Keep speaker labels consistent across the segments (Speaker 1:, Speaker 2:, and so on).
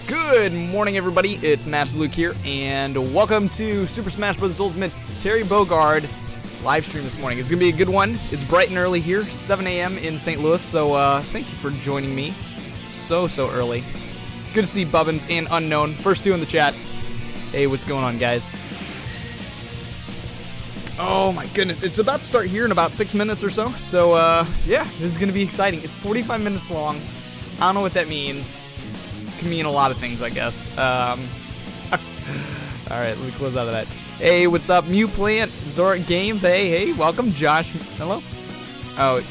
Speaker 1: Good morning, everybody. It's Master Luke here, and welcome to Super Smash Bros. Ultimate Terry Bogard live stream this morning. It's going to be a good one. It's bright and early here, 7 a.m. in St. Louis, so thank you for joining me so early. Good to see Bubbins and Unknown. First two in the chat. Hey, what's going on, guys? Oh my goodness, it's about to start here in about 6 minutes or so. So, yeah, this is going to be exciting. It's 45 minutes long. I don't know what that means. It can mean a lot of things, I guess. Alright, let me close out of that. Hey, what's up, Mew Plant, Zorak Games? Hey, welcome, Josh. Hello? Oh.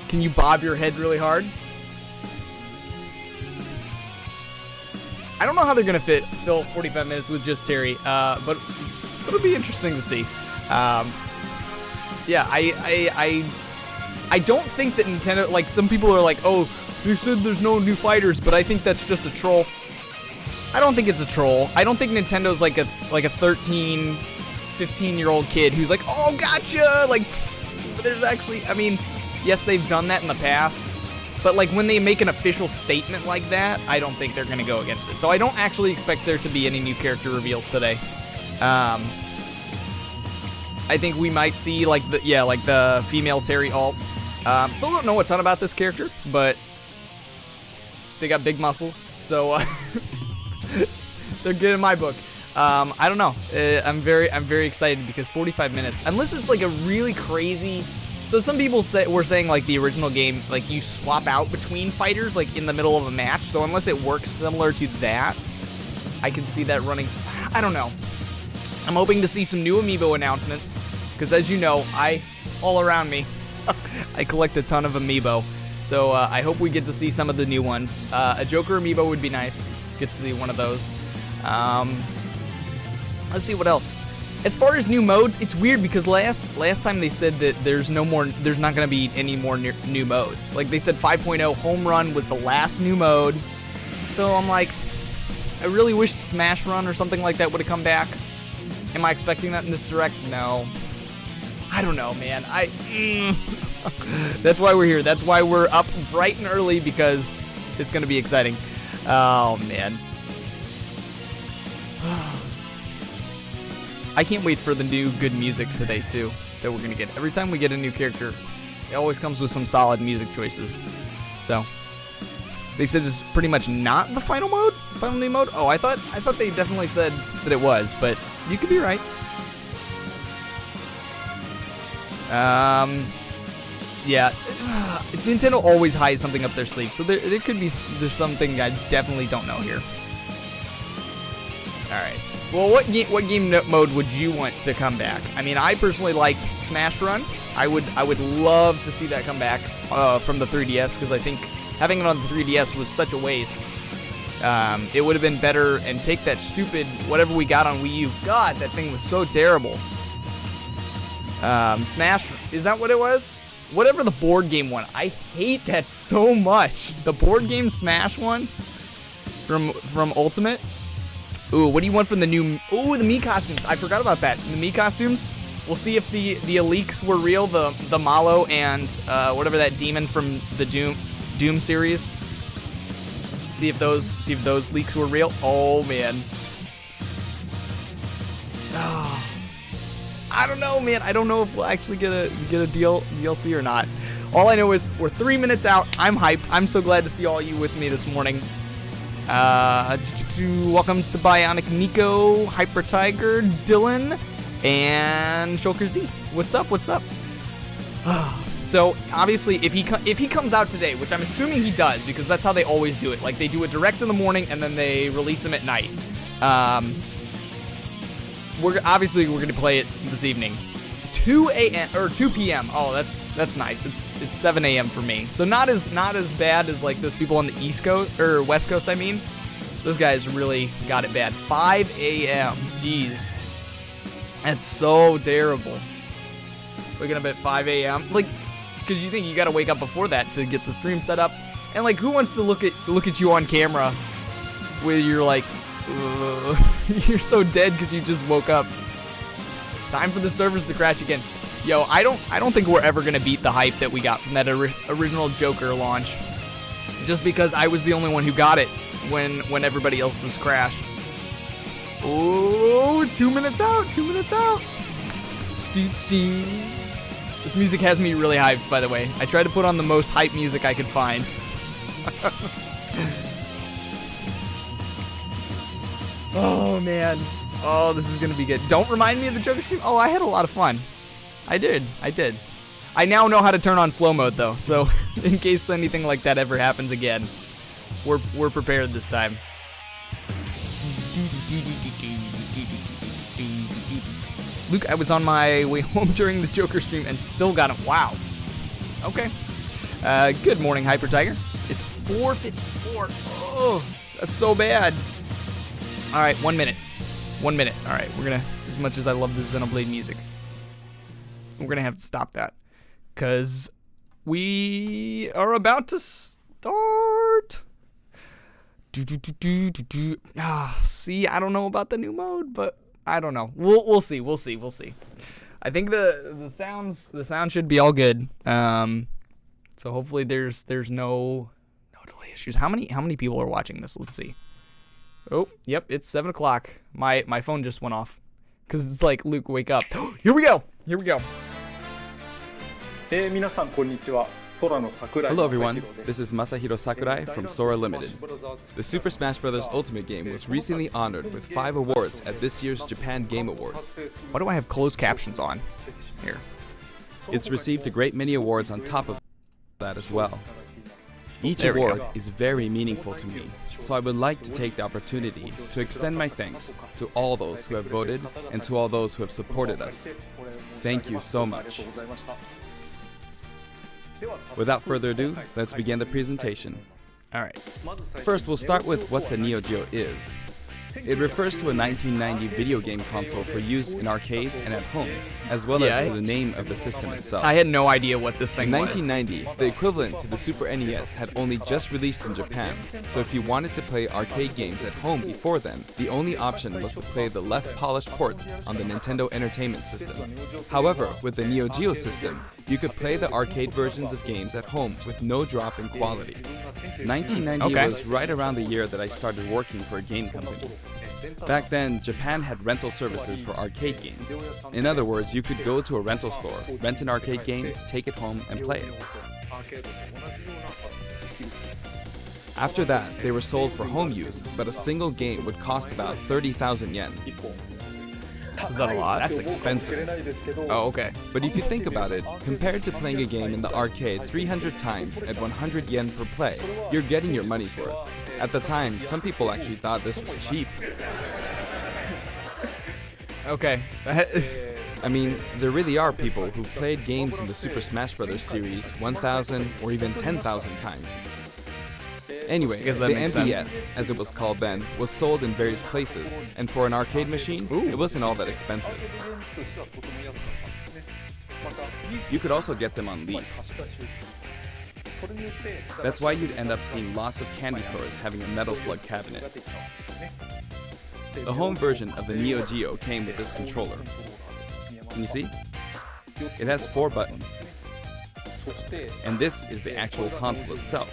Speaker 1: Can you bob your head really hard? I don't know how they're going to fill 45 minutes with just Terry, but it'll be interesting to see. Yeah, I don't think that Nintendo, like, some people are like, oh, they said there's no new fighters, but I think that's just a troll. I don't think it's a troll. I don't think Nintendo's like a 13, 15-year-old kid who's like, oh, gotcha, like, but there's actually, I mean, yes, they've done that in the past. But, like, when they make an official statement like that, I don't think they're going to go against it. So I don't actually expect there to be any new character reveals today. I think we might see, like, the female Terry alt. Still don't know a ton about this character, but they got big muscles, so they're good in my book. I don't know. I'm very excited because 45 minutes, unless it's, like, a really crazy... So some people were saying, like, the original game, like, you swap out between fighters, like, in the middle of a match. So unless it works similar to that, I can see that running. I don't know. I'm hoping to see some new amiibo announcements, because as you know, all around me, I collect a ton of amiibo. So I hope we get to see some of the new ones. A Joker amiibo would be nice. Get to see one of those. Let's see what else. As far as new modes, it's weird because last time they said that there's not going to be any more new modes. Like, they said 5.0 Home Run was the last new mode. So I'm like, I really wished Smash Run or something like that would have come back. Am I expecting that in this direct? No. I don't know, man. That's why we're here. That's why we're up bright and early, because it's going to be exciting. Oh, man. I can't wait for the new good music today, too, that we're going to get. Every time we get a new character, it always comes with some solid music choices. So, they said it's pretty much not the final new mode? Oh, I thought they definitely said that it was, but you could be right. Yeah, Nintendo always hides something up their sleeve, so there could be, there's something I definitely don't know here. Alright. Well, what game mode would you want to come back? I mean, I personally liked Smash Run. I would love to see that come back from the 3DS, because I think having it on the 3DS was such a waste. It would have been better, and take that stupid whatever we got on Wii U. God, that thing was so terrible. Smash, is that what it was? Whatever the board game one. I hate that so much. The board game Smash one from Ultimate. Ooh, what do you want from the new... Ooh, the Mii costumes. I forgot about that. The Mii costumes. We'll see if the leaks were real. The Malo and whatever that demon from the Doom series. See if those leaks were real. Oh, man. Oh. I don't know, man. I don't know if we'll actually get a DLC or not. All I know is we're 3 minutes out. I'm hyped. I'm so glad to see all you with me this morning. Welcomes to Bionic Nico, Hyper Tiger, Dylan, and Shulker Z. What's up? So obviously, if he comes out today, which I'm assuming he does, because that's how they always do it. Like, they do it direct in the morning and then they release him at night. We're gonna play it this evening, 2 a.m. or 2 p.m. Oh, that's nice. It's 7 a.m. for me, so not as bad as like those people on the East Coast or West Coast. I mean, those guys really got it bad. 5 a.m. Jeez, that's so terrible. Waking up at 5 a.m. like, because you think you gotta wake up before that to get the stream set up, and like, who wants to look at you on camera where you're like, you're so dead because you just woke up. Time for the servers to crash again. Yo, I don't think we're ever gonna beat the hype that we got from that original Joker launch. just because I was the only one who got it when everybody else has crashed. Oh, 2 minutes out, 2 minutes out. This music has me really hyped, by the way. I tried to put on the most hype music I could find. Oh, man. Oh, this is going to be good. Don't remind me of the Joker stream. Oh, I had a lot of fun. I did. I now know how to turn on slow mode, though, so in case anything like that ever happens again, we're prepared this time. Luke, I was on my way home during the Joker stream and still got him. Wow. Okay. Good morning, Hyper Tiger. It's 4:54. Oh, that's so bad. All right, 1 minute. 1 minute. All right, we're gonna. As much as I love the Xenoblade music, we're gonna have to stop that because we are about to start. See, I don't know about the new mode, but I don't know. We'll see. We'll see. I think the sound should be all good. So hopefully there's no delay issues. How many people are watching this? Let's see. Oh, yep, it's 7 o'clock. My phone just went off because it's like, Luke, wake up. Here we go.
Speaker 2: Hello everyone, this is Masahiro Sakurai from Sora Limited. The Super Smash Bros. Ultimate game was recently honored with 5 awards at this year's Japan Game Awards.
Speaker 1: Why do I have closed captions on? Here.
Speaker 2: It's received a great many awards on top of that as well. Each
Speaker 1: There we
Speaker 2: award
Speaker 1: go.
Speaker 2: is very meaningful to me, so I would like to take the opportunity to extend my thanks to all those who have voted and to all those who have supported us. Thank you so much. Without further ado, let's begin the presentation.
Speaker 1: All right.
Speaker 2: First, we'll start with what the Neo Geo is. It refers to a 1990 video game console for use in arcades and at home, as well as to the name of the system itself.
Speaker 1: I had no idea what this thing
Speaker 2: In
Speaker 1: was.
Speaker 2: 1990, the equivalent to the Super NES had only just released in Japan, so if you wanted to play arcade games at home before then, the only option was to play the less polished ports on the Nintendo Entertainment System. However, with the Neo Geo system, you could play the arcade versions of games at home with no drop in quality. 1990 was right around the year that I started working for a game company. Back then, Japan had rental services for arcade games. In other words, you could go to a rental store, rent an arcade game, take it home, and play it. After that, they were sold for home use, but a single game would cost about 30,000 yen.
Speaker 1: Is that a lot?
Speaker 2: That's expensive.
Speaker 1: Oh, okay.
Speaker 2: But if you think about it, compared to playing a game in the arcade 300 times at 100 yen per play, you're getting your money's worth. At the time, some people actually thought this was cheap.
Speaker 1: Okay.
Speaker 2: I mean, there really are people who've played games in the Super Smash Bros. Series 1,000 or even 10,000 times. Anyway, the MBS, as it was called then, was sold in various places, and for an arcade machine, it wasn't all that expensive. You could also get them on lease. That's why you'd end up seeing lots of candy stores having a Metal Slug cabinet. The home version of the Neo Geo came with this controller. Can you see? It has 4 buttons. And this is the actual console itself.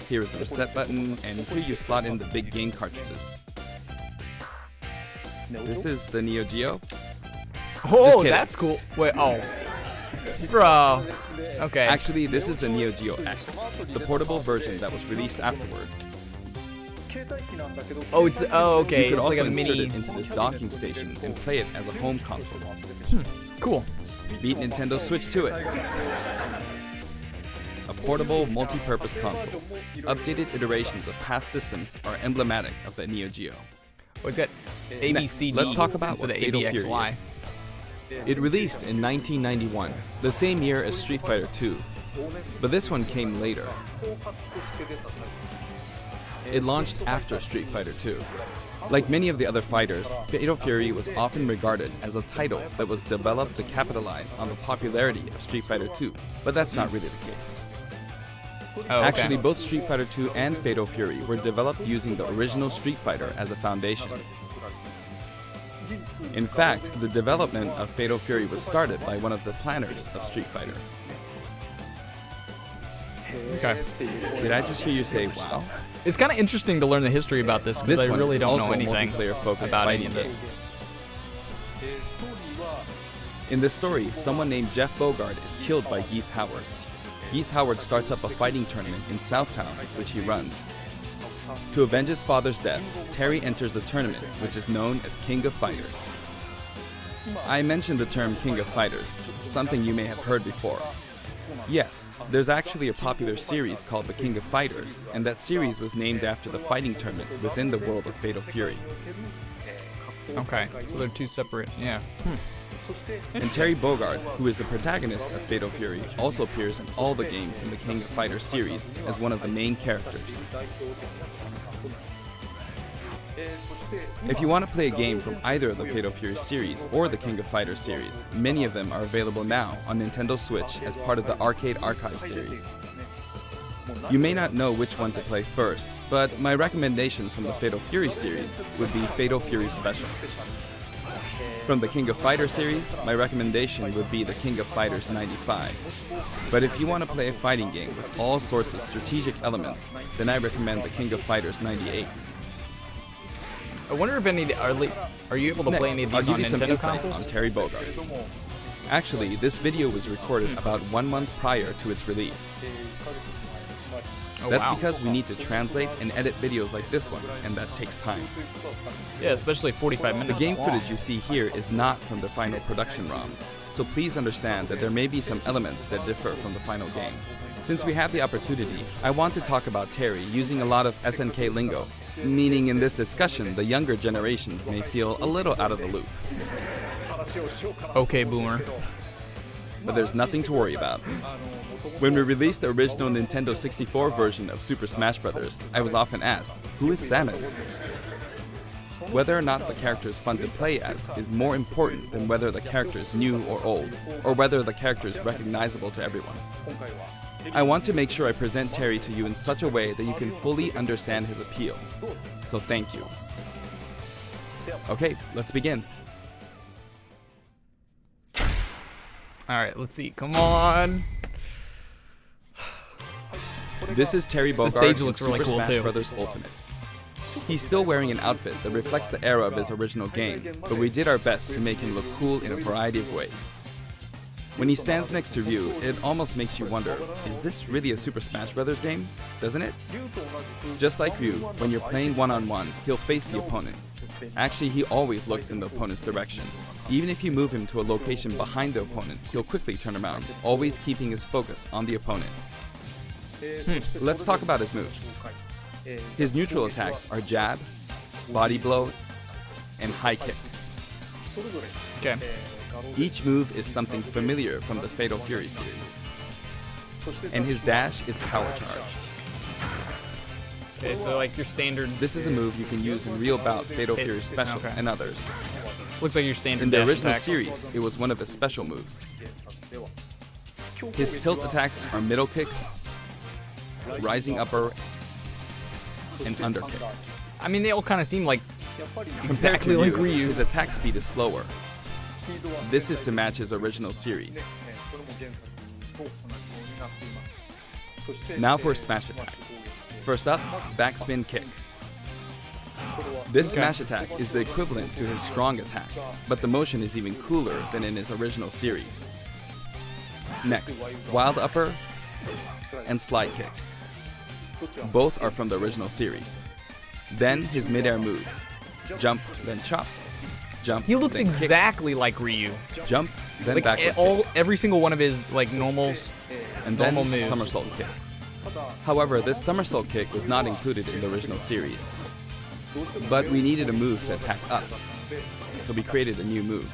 Speaker 2: Here is the reset button, and here you slot in the big game cartridges. This is the Neo Geo.
Speaker 1: Oh, that's cool. Wait, oh. Bro. Okay.
Speaker 2: Actually, this is the Neo Geo X, the portable version that was released afterward.
Speaker 1: Oh, it's okay.
Speaker 2: You could
Speaker 1: It's
Speaker 2: also
Speaker 1: like a
Speaker 2: insert
Speaker 1: mini.
Speaker 2: it into this docking station and play it as a home console.
Speaker 1: Cool.
Speaker 2: Beat Nintendo Switch to it. A portable, multi-purpose console. Updated iterations of past systems are emblematic of the Neo Geo.
Speaker 1: Oh, it's got A, B, C, D.
Speaker 2: Let's talk about
Speaker 1: instead
Speaker 2: what
Speaker 1: of A,
Speaker 2: Fatal
Speaker 1: B, X,
Speaker 2: Fury
Speaker 1: Y.
Speaker 2: is. It released in 1991, the same year as Street Fighter II, but this one came later. It launched after Street Fighter II. Like many of the other fighters, Fatal Fury was often regarded as a title that was developed to capitalize on the popularity of Street Fighter II, but that's not really the case.
Speaker 1: Oh, okay.
Speaker 2: Actually, both Street Fighter II and Fatal Fury were developed using the original Street Fighter as a foundation. In fact, the development of Fatal Fury was started by one of the planners of Street Fighter.
Speaker 1: Okay.
Speaker 2: Did I just hear you say wow?
Speaker 1: It's kind of interesting to learn the history about this because I
Speaker 2: one
Speaker 1: really
Speaker 2: is
Speaker 1: don't know
Speaker 2: also a
Speaker 1: anything
Speaker 2: multiplayer-focused
Speaker 1: about any
Speaker 2: fighting
Speaker 1: of this.
Speaker 2: game. In this story, someone named Jeff Bogard is killed by Geese Howard. Geese Howard starts up a fighting tournament in Southtown, which he runs. To avenge his father's death, Terry enters the tournament, which is known as King of Fighters. I mentioned the term King of Fighters, something you may have heard before. Yes, there's actually a popular series called The King of Fighters, and that series was named after the fighting tournament within the world of Fatal Fury.
Speaker 1: Okay, so they're two separate, yeah.
Speaker 2: And Terry Bogard, who is the protagonist of Fatal Fury, also appears in all the games in the King of Fighters series as one of the main characters. If you want to play a game from either of the Fatal Fury series or the King of Fighters series, many of them are available now on Nintendo Switch as part of the Arcade Archive series. You may not know which one to play first, but my recommendation from the Fatal Fury series would be Fatal Fury Special. From the King of Fighters series, my recommendation would be the King of Fighters 95. But if you want to play a fighting game with all sorts of strategic elements, then I recommend the King of Fighters 98.
Speaker 1: I wonder if any are you able to play any of
Speaker 2: I'll
Speaker 1: these
Speaker 2: give
Speaker 1: on
Speaker 2: you some
Speaker 1: Nintendo
Speaker 2: insight
Speaker 1: consoles?
Speaker 2: on Terry Bogard. Actually, this video was recorded about 1 month prior to its release.
Speaker 1: Oh,
Speaker 2: That's
Speaker 1: wow.
Speaker 2: because we need to translate and edit videos like this one, and that takes time.
Speaker 1: Yeah, especially 45 minutes
Speaker 2: The game
Speaker 1: long.
Speaker 2: footage you see here is not from the final production ROM, so please understand that there may be some elements that differ from the final game. Since we have the opportunity, I want to talk about Terry using a lot of SNK lingo, meaning in this discussion the younger generations may feel a little out of the loop.
Speaker 1: Okay, boomer.
Speaker 2: But there's nothing to worry about. When we released the original Nintendo 64 version of Super Smash Bros., I was often asked, who is Samus? Whether or not the character is fun to play as is more important than whether the character is new or old, or whether the character is recognizable to everyone. I want to make sure I present Terry to you in such a way that you can fully understand his appeal. So thank you. Okay, let's begin.
Speaker 1: Alright, let's see. Come on.
Speaker 2: This is Terry Bogard
Speaker 1: stage
Speaker 2: in
Speaker 1: looks really
Speaker 2: Super
Speaker 1: cool,
Speaker 2: Smash
Speaker 1: too.
Speaker 2: Bros. Ultimate. He's still wearing an outfit that reflects the era of his original game, but we did our best to make him look cool in a variety of ways. When he stands next to Ryu, it almost makes you wonder, is this really a Super Smash Bros. Game? Doesn't it? Just like Ryu, when you're playing one-on-one, he'll face the opponent. Actually, he always looks in the opponent's direction. Even if you move him to a location behind the opponent, he'll quickly turn around, always keeping his focus on the opponent. Let's talk about his moves. His neutral attacks are jab, body blow, and high kick.
Speaker 1: Okay.
Speaker 2: Each move is something familiar from the Fatal Fury series. And his dash is power charge.
Speaker 1: Okay, so like your standard.
Speaker 2: This is a move you can use in Real Bout, Fatal Fury
Speaker 1: Hits,
Speaker 2: Special,
Speaker 1: okay.
Speaker 2: and others.
Speaker 1: Looks like your standard
Speaker 2: In the
Speaker 1: dash
Speaker 2: original
Speaker 1: attack.
Speaker 2: series, it was one of his special moves. His tilt attacks are middle kick, rising upper, and underkick.
Speaker 1: I mean, they all kind of seem like
Speaker 2: Compared
Speaker 1: exactly
Speaker 2: to
Speaker 1: like
Speaker 2: Ryu,
Speaker 1: Ryu's.
Speaker 2: his attack speed is slower. This is to match his original series. Now for smash attacks. First up, backspin kick. This smash attack is the equivalent to his strong attack, but the motion is even cooler than in his original series. Next, wild upper and slide kick. Both are from the original series. Then his midair moves. Jump, then chop. Jump,
Speaker 1: He looks
Speaker 2: then kick.
Speaker 1: exactly like Ryu.
Speaker 2: Jump, then
Speaker 1: Like
Speaker 2: backward
Speaker 1: every single one of his like normals.
Speaker 2: kick, and then
Speaker 1: normal moves.
Speaker 2: somersault kick. However, this somersault kick was not included in the original series. But we needed a move to attack up, so we created a new move.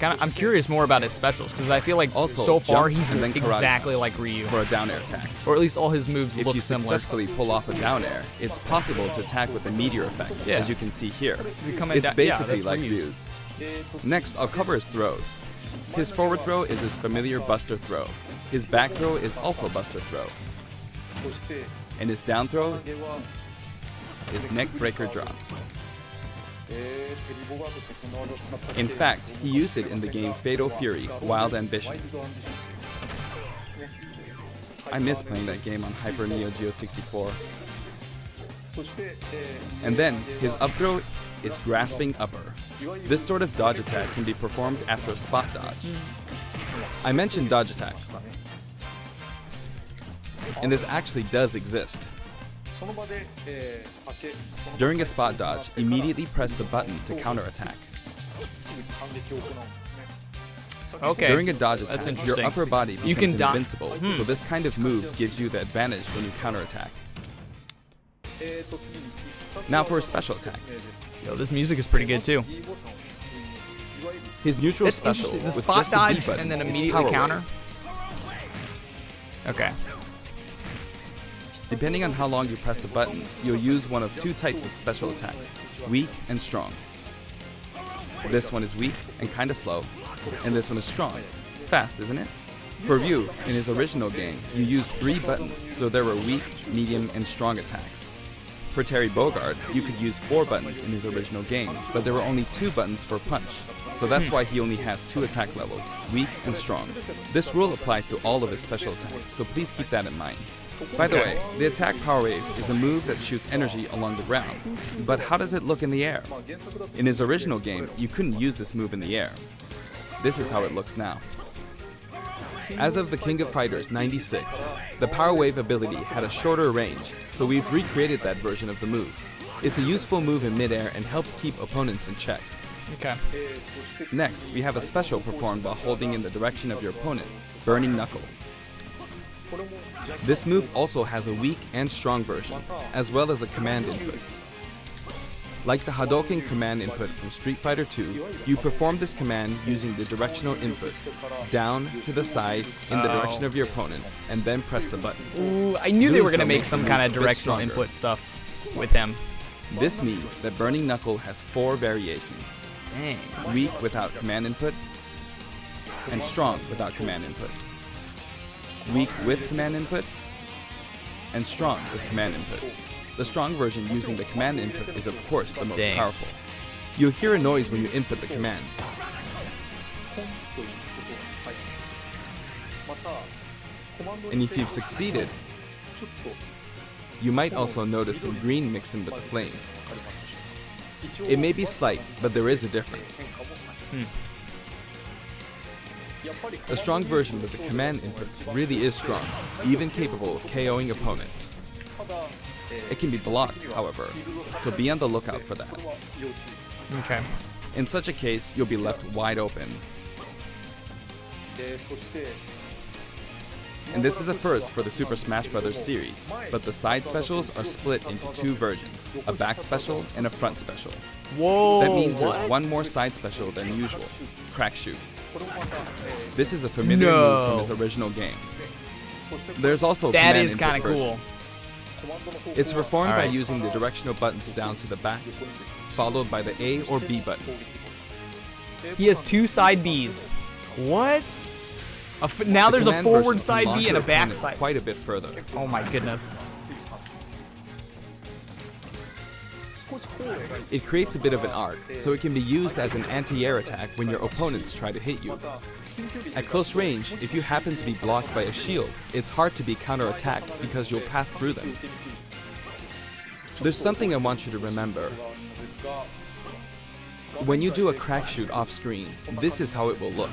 Speaker 1: I'm curious more about his specials because I feel like
Speaker 2: Also,
Speaker 1: so far
Speaker 2: jump
Speaker 1: he's
Speaker 2: and then karate
Speaker 1: exactly
Speaker 2: punch
Speaker 1: like Ryu,
Speaker 2: for a down air attack.
Speaker 1: or at least all his moves
Speaker 2: If
Speaker 1: look
Speaker 2: you
Speaker 1: similar.
Speaker 2: successfully pull off a down air, it's possible to attack with a meteor effect,
Speaker 1: Yeah.
Speaker 2: as you can see here.
Speaker 1: You come in
Speaker 2: It's
Speaker 1: down- yeah,
Speaker 2: basically
Speaker 1: that's
Speaker 2: like
Speaker 1: Ryu's.
Speaker 2: Ryu's. Next, I'll cover his throws. His forward throw is his familiar buster throw. His back throw is also buster throw. And his down throw is neck breaker drop. In fact, he used it in the game Fatal Fury: Wild Ambition. I miss playing that game on Hyper Neo Geo 64. And then, his up throw is grasping upper. This sort of dodge attack can be performed after a spot dodge. I mentioned dodge attack, and this actually does exist. During a spot dodge, immediately press the button to counterattack.
Speaker 1: Okay.
Speaker 2: During a dodge
Speaker 1: That's
Speaker 2: attack, your
Speaker 1: interesting.
Speaker 2: upper body
Speaker 1: You
Speaker 2: becomes
Speaker 1: can
Speaker 2: invincible, so this kind of move gives you the advantage when you counterattack. Now for his special attacks.
Speaker 1: Yo, this music is pretty good too.
Speaker 2: His neutral
Speaker 1: That's
Speaker 2: special
Speaker 1: interesting. The
Speaker 2: with
Speaker 1: spot
Speaker 2: just the B
Speaker 1: dodge
Speaker 2: button
Speaker 1: and then
Speaker 2: is
Speaker 1: immediately
Speaker 2: Power
Speaker 1: counter.
Speaker 2: Wave.
Speaker 1: Okay.
Speaker 2: Depending on how long you press the button, you'll use one of two types of special attacks, weak and strong. This one is weak and kinda slow, and this one is strong. Fast, isn't it? For Ryu, in his original game, you used 3 buttons, so there were weak, medium, and strong attacks. For Terry Bogard, you could use 4 buttons in his original game, but there were only 2 buttons for punch, so that's why he only has 2 attack levels, weak and strong. This rule applies to all of his special attacks, so please keep that in mind. By the way, the attack Power Wave is a move that shoots energy along the ground, but how does it look in the air? In his original game, you couldn't use this move in the air. This is how it looks now. As of the King of Fighters 96, the Power Wave ability had a shorter range, so we've recreated that version of the move. It's a useful move in midair and helps keep opponents in check.
Speaker 1: Okay.
Speaker 2: Next, we have a special performed while holding in the direction of your opponent, Burning Knuckle. This move also has a weak and strong version, as well as a command input. Like the Hadouken command input from Street Fighter II, you perform this command using the directional inputs, down to the side in the direction of your opponent, and then press the button.
Speaker 1: Ooh, I knew they were
Speaker 2: Doing
Speaker 1: gonna
Speaker 2: so
Speaker 1: make
Speaker 2: makes
Speaker 1: some
Speaker 2: the
Speaker 1: kind of
Speaker 2: move a bit
Speaker 1: directional
Speaker 2: stronger.
Speaker 1: input stuff with him.
Speaker 2: This means that Burning Knuckle has 4 variations.
Speaker 1: Dang.
Speaker 2: Weak without command input, and strong without command input. Weak with command input, and strong with command input. The strong version using the command input is of course the most
Speaker 1: Dang.
Speaker 2: powerful. You'll hear a noise when you input the command. And if you've succeeded, you might also notice some green mixed in with the flames. It may be slight, but there is a difference. A strong version with the command input really is strong, even capable of KOing opponents. It can be blocked, however, so be on the lookout for that.
Speaker 1: Okay.
Speaker 2: In such a case, you'll be left wide open. And this is a first for the Super Smash Bros. Series, but the side specials are split into 2 versions, a back special and a front special.
Speaker 1: Whoa.
Speaker 2: That means
Speaker 1: what?
Speaker 2: there's one more side special than usual, Crack Shoot. This is a familiar
Speaker 1: No.
Speaker 2: move from his original game. There's also a
Speaker 1: That
Speaker 2: command
Speaker 1: is
Speaker 2: input
Speaker 1: kind of
Speaker 2: version.
Speaker 1: cool.
Speaker 2: It's performed by
Speaker 1: Alright.
Speaker 2: using the directional buttons down to the back, followed by the A or B button.
Speaker 1: He has 2 side Bs. What? Now
Speaker 2: The
Speaker 1: there's a
Speaker 2: command
Speaker 1: forward
Speaker 2: version
Speaker 1: side
Speaker 2: can
Speaker 1: B
Speaker 2: launch
Speaker 1: and a
Speaker 2: your
Speaker 1: back
Speaker 2: opponent
Speaker 1: side.
Speaker 2: quite a bit further.
Speaker 1: Oh my goodness.
Speaker 2: It creates a bit of an arc, so it can be used as an anti-air attack when your opponents try to hit you. At close range, if you happen to be blocked by a shield, it's hard to be counterattacked because you'll pass through them. There's something I want you to remember. When you do a crack shoot off screen, this is how it will look.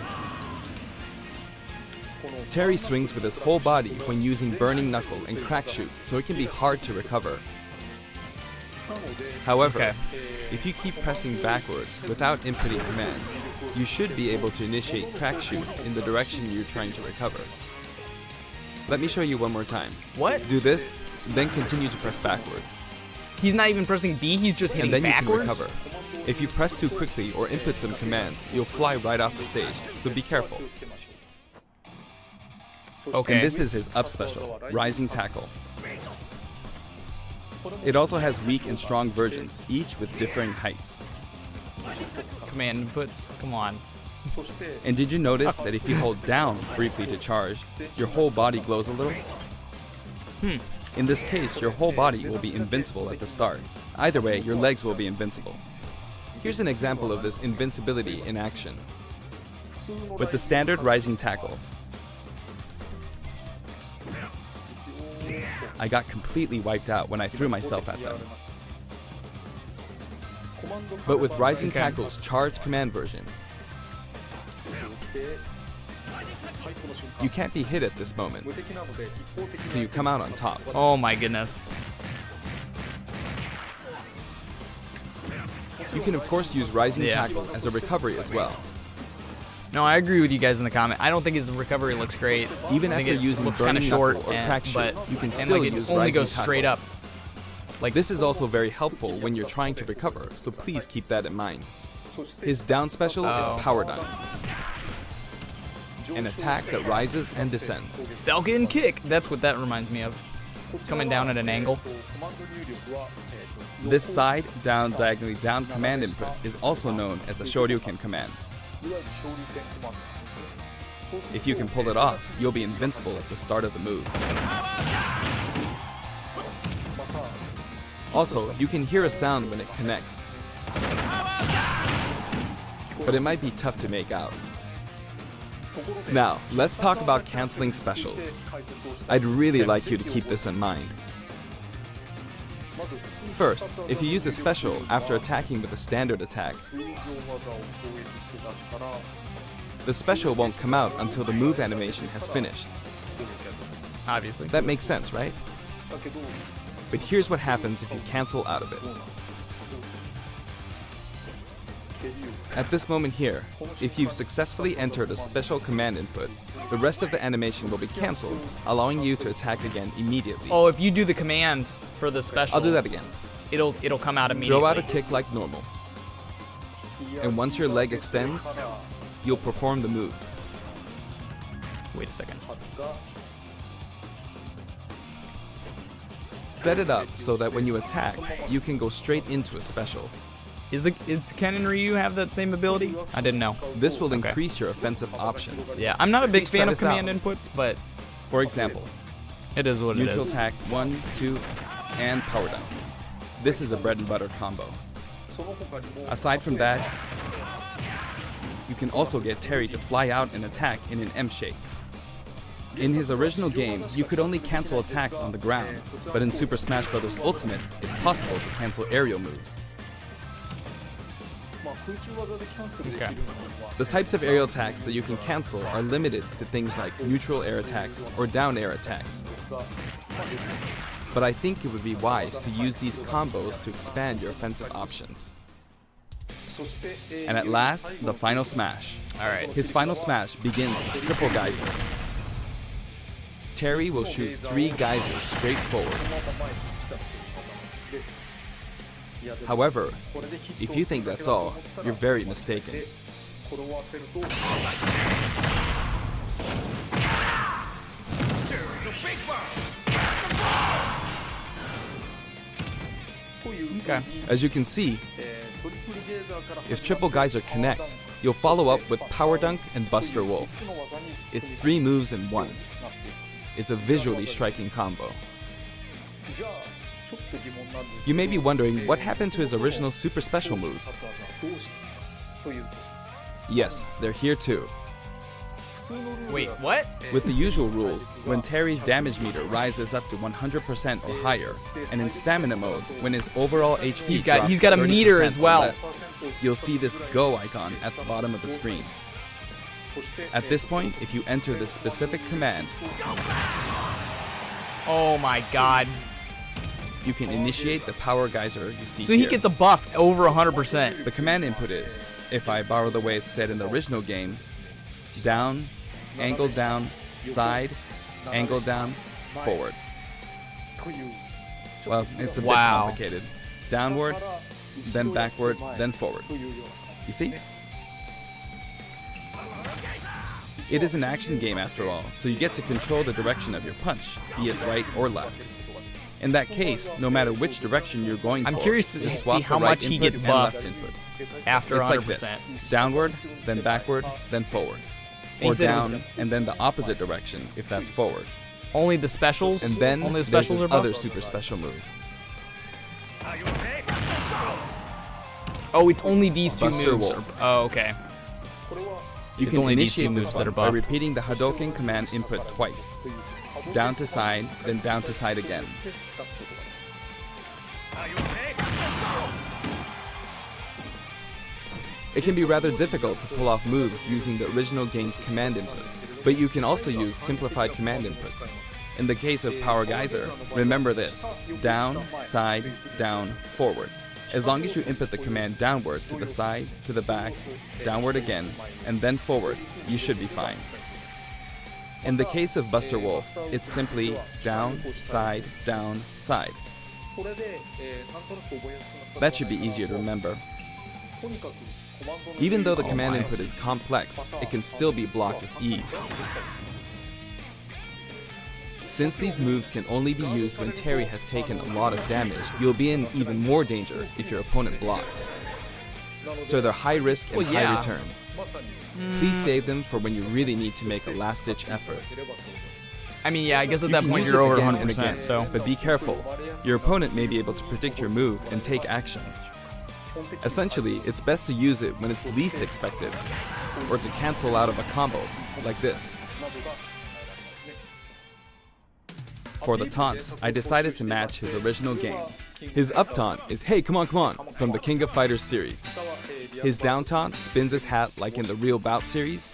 Speaker 2: Terry swings with his whole body when using Burning Knuckle and Crack Shoot, so it can be hard to recover. However,
Speaker 1: Okay.
Speaker 2: if you keep pressing backwards without inputting commands, you should be able to initiate Crack Shoot in the direction you're trying to recover. Let me show you one more time.
Speaker 1: What?
Speaker 2: Do this, then continue to press backward,
Speaker 1: He's not even pressing B, he's just hitting
Speaker 2: and then
Speaker 1: backwards?
Speaker 2: you can recover. If you press too quickly or input some commands, you'll fly right off the stage, so be careful.
Speaker 1: Okay.
Speaker 2: And this is his up special, Rising Tackle. It also has weak and strong versions, each with differing heights.
Speaker 1: Command inputs. Come on.
Speaker 2: And did you notice that if you hold down briefly to charge, your whole body glows a little? In this case, your whole body will be invincible at the start. Either way, your legs will be invincible. Here's an example of this invincibility in action. With the standard Rising Tackle, I got completely wiped out when I threw myself at them. But with Rising Tackle's charged command version, you can't be hit at this moment, so you come out on top.
Speaker 1: Oh my goodness.
Speaker 2: You can of course use Rising Tackle as a recovery as well.
Speaker 1: No, I agree with you guys in the comment. I don't think his recovery looks great.
Speaker 2: Even
Speaker 1: I think
Speaker 2: after
Speaker 1: it
Speaker 2: using
Speaker 1: looks kind of
Speaker 2: Burning
Speaker 1: short,
Speaker 2: Knuckle or
Speaker 1: and,
Speaker 2: Crack Shoot,
Speaker 1: but
Speaker 2: you can
Speaker 1: and
Speaker 2: still
Speaker 1: like it
Speaker 2: use
Speaker 1: only
Speaker 2: Rising
Speaker 1: goes straight
Speaker 2: Tackle.
Speaker 1: up. Like
Speaker 2: This is also very helpful when you're trying to recover, so please keep that in mind. His down special is Power Dunk, an attack that rises and descends.
Speaker 1: Falcon kick. That's what that reminds me of. It's coming down at an angle.
Speaker 2: This side, down, diagonally down command input is also known as the Shoryuken command. If you can pull it off, you'll be invincible at the start of the move. Also, you can hear a sound when it connects, but it might be tough to make out. Now, let's talk about canceling specials. I'd really like you to keep this in mind. First, if you use a special after attacking with a standard attack, the special won't come out until the move animation has finished.
Speaker 1: Obviously.
Speaker 2: That makes sense, right? But here's what happens if you cancel out of it. At this moment here, if you've successfully entered a special command input, the rest of the animation will be cancelled, allowing you to attack again immediately.
Speaker 1: Oh, if you do the command for the special,
Speaker 2: I'll do that again.
Speaker 1: It'll come out immediately.
Speaker 2: Throw out a kick like normal. And once your leg extends, you'll perform the move.
Speaker 1: Wait a second.
Speaker 2: Set it up so that when you attack, you can go straight into a special.
Speaker 1: Is Ken and Ryu have that same ability? I didn't know.
Speaker 2: This will increase your offensive options.
Speaker 1: Yeah, I'm not a big
Speaker 2: Please try
Speaker 1: fan of
Speaker 2: this
Speaker 1: command
Speaker 2: out.
Speaker 1: inputs, but
Speaker 2: For example,
Speaker 1: it is what it
Speaker 2: neutral
Speaker 1: is.
Speaker 2: attack 1, 2, and power down. This is a bread and butter combo. Aside from that, you can also get Terry to fly out and attack in an M shape. In his original game, you could only cancel attacks on the ground, but in Super Smash Bros. Ultimate, it's possible to cancel aerial moves.
Speaker 1: Okay.
Speaker 2: The types of aerial attacks that you can cancel are limited to things like neutral air attacks or down air attacks. But I think it would be wise to use these combos to expand your offensive options. And at last, the final smash.
Speaker 1: Alright.
Speaker 2: His final smash begins with triple geyser. Terry will shoot 3 geysers straight forward. However, if you think that's all, you're very mistaken.
Speaker 1: Okay.
Speaker 2: As you can see, if Triple Geyser connects, you'll follow up with Power Dunk and Buster Wolf. It's 3 moves in 1. It's a visually striking combo. You may be wondering what happened to his original super special moves. Yes, they're here too.
Speaker 1: Wait, what?
Speaker 2: With the usual rules, when Terry's damage meter rises up to 100% or higher, and in stamina mode, when his overall HP drops
Speaker 1: he's got a
Speaker 2: 30%
Speaker 1: meter as
Speaker 2: or
Speaker 1: well.
Speaker 2: less, you'll see this Go icon at the bottom of the screen. At this point, if you enter this specific command,
Speaker 1: Oh my god.
Speaker 2: you can initiate the power geyser you see
Speaker 1: So
Speaker 2: here.
Speaker 1: he gets a buff over 100%.
Speaker 2: The command input is, if I borrow the way it's said in the original game, down, angle down, side, angle down, forward. Well, it's a bit
Speaker 1: Wow.
Speaker 2: complicated. Downward, then backward, then forward. You see? It is an action game after all, so you get to control the direction of your punch, be it right or left. In that case, no matter which direction you're going
Speaker 1: I'm
Speaker 2: for,
Speaker 1: curious to
Speaker 2: just
Speaker 1: see
Speaker 2: swap
Speaker 1: how
Speaker 2: the right
Speaker 1: much he
Speaker 2: input
Speaker 1: gets
Speaker 2: and
Speaker 1: buffed
Speaker 2: left input.
Speaker 1: After
Speaker 2: It's
Speaker 1: 100%.
Speaker 2: like this. Downward, then backward, then forward.
Speaker 1: He
Speaker 2: Or
Speaker 1: said it was
Speaker 2: down, and then the opposite direction, if that's forward.
Speaker 1: Only the specials?
Speaker 2: And then
Speaker 1: only the
Speaker 2: there's
Speaker 1: specials
Speaker 2: this
Speaker 1: are
Speaker 2: other
Speaker 1: buffed?
Speaker 2: super special move.
Speaker 1: Oh, it's only these 2
Speaker 2: Buster
Speaker 1: moves.
Speaker 2: Wolf.
Speaker 1: Oh, okay.
Speaker 2: You
Speaker 1: It's
Speaker 2: can
Speaker 1: only these 2
Speaker 2: initiate
Speaker 1: moves
Speaker 2: this
Speaker 1: that are
Speaker 2: one by
Speaker 1: buffed.
Speaker 2: repeating the Hadouken command input twice. down to side, then down to side again. It can be rather difficult to pull off moves using the original game's command inputs, but you can also use simplified command inputs. In the case of Power Geyser, remember this: down, side, down, forward. As long as you input the command downward to the side, to the back, downward again, and then forward, you should be fine. In the case of Buster Wolf, it's simply down, side, down, side. That should be easier to remember. Even though the command input is complex, it can still be blocked with ease. Since these moves can only be used when Terry has taken a lot of damage, you'll be in even more danger if your opponent blocks. So they're high risk and high return. Please save them for when you really need to make a last-ditch effort.
Speaker 1: I mean, yeah, I guess at that point you're over 100%, so.
Speaker 2: But be careful. Your opponent may be able to predict your move and take action. Essentially, it's best to use it when it's least expected, or to cancel out of a combo, like this. For the taunts, I decided to match his original game. His up taunt is "Hey, come on," from the King of Fighters series. His down taunt spins his hat like in the Real Bout series.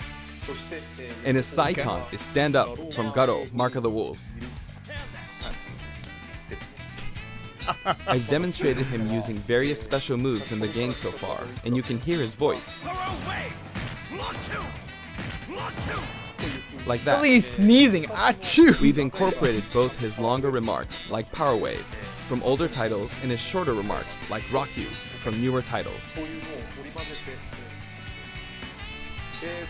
Speaker 2: And his side taunt is "Stand Up" from Garo, Mark of the Wolves. I've demonstrated him using various special moves in the game so far, and you can hear his voice. Like that.
Speaker 1: Suddenly he's sneezing. Achoo!
Speaker 2: We've incorporated both his longer remarks, like Power Wave, from older titles, and his shorter remarks, like Rock You, from newer titles.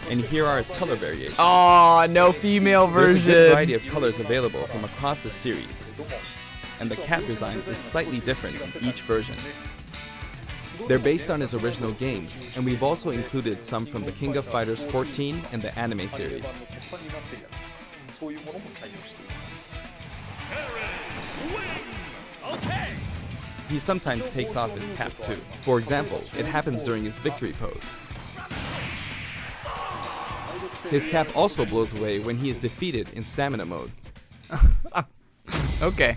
Speaker 2: And here are his color variations.
Speaker 1: Oh, no female version.
Speaker 2: There's a good variety of colors available from across the series, and the cap design is slightly different in each version. They're based on his original games, and we've also included some from the King of Fighters 14 and the anime series. He sometimes takes off his cap too. For example, it happens during his victory pose. His cap also blows away when he is defeated in stamina mode.
Speaker 1: Okay.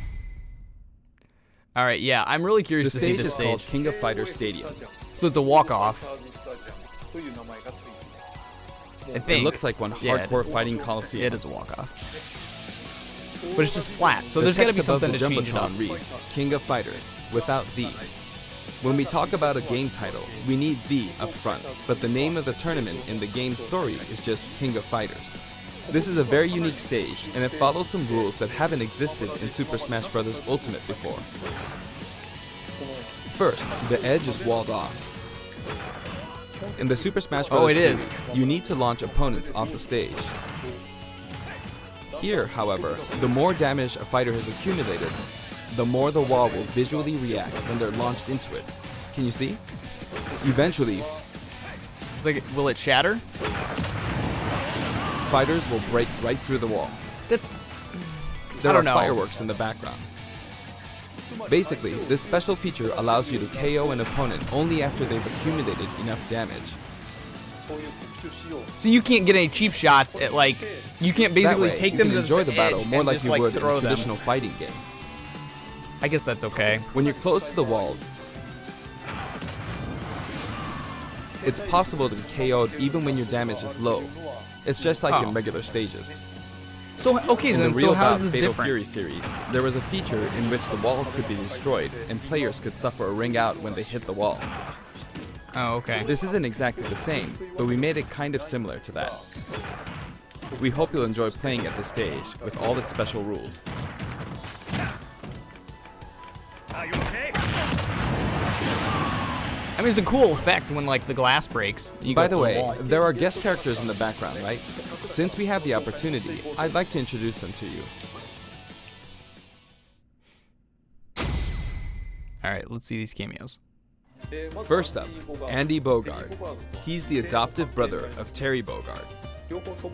Speaker 1: Alright, yeah, I'm really curious to see this
Speaker 2: stage is called King of Fighters Stadium.
Speaker 1: So it's a walk-off. I think.
Speaker 2: It looks like one hardcore fighting coliseum.
Speaker 1: It is a walk-off. But it's just flat, so there's gotta be something to change it up.
Speaker 2: Reads, King of Fighters, without the. When we talk about a game title, we need the up front, but the name of the tournament in the game's story is just King of Fighters. This is a very unique stage, and it follows some rules that haven't existed in Super Smash Bros. Ultimate before. First, the edge is walled off. In the Super Smash Bros. Series, you need to launch opponents off the stage. Here, however, the more damage a fighter has accumulated, the more the wall will visually react when they're launched into it. Can you see? Eventually,
Speaker 1: it's like, will it shatter?
Speaker 2: Fighters will break right through the wall. There are fireworks in the background. Basically, this special feature allows you to KO an opponent only after they've accumulated enough damage.
Speaker 1: So you can't get any cheap shots at, like, you can't basically take them to
Speaker 2: enjoy the battle more like you would in a
Speaker 1: them.
Speaker 2: traditional fighting game.
Speaker 1: I guess that's okay.
Speaker 2: When you're close to the wall, it's possible to be KO'd even when your damage is low. It's just like in regular stages.
Speaker 1: So, okay, then, so how is this
Speaker 2: Fatal
Speaker 1: different?
Speaker 2: Fury series, there was a feature in which the walls could be destroyed and players could suffer a ring out when they hit the wall.
Speaker 1: Oh, okay.
Speaker 2: This isn't exactly the same, but we made it kind of similar to that. We hope you'll enjoy playing at this stage with all its special rules.
Speaker 3: Are you okay?
Speaker 1: I mean, it's a cool effect when, like, the glass breaks.
Speaker 2: By the way, there are guest characters in the background, right? Since we have the opportunity, I'd like to introduce them to you.
Speaker 1: Alright, let's see these cameos.
Speaker 2: First up, Andy Bogard. He's the adoptive brother of Terry Bogard.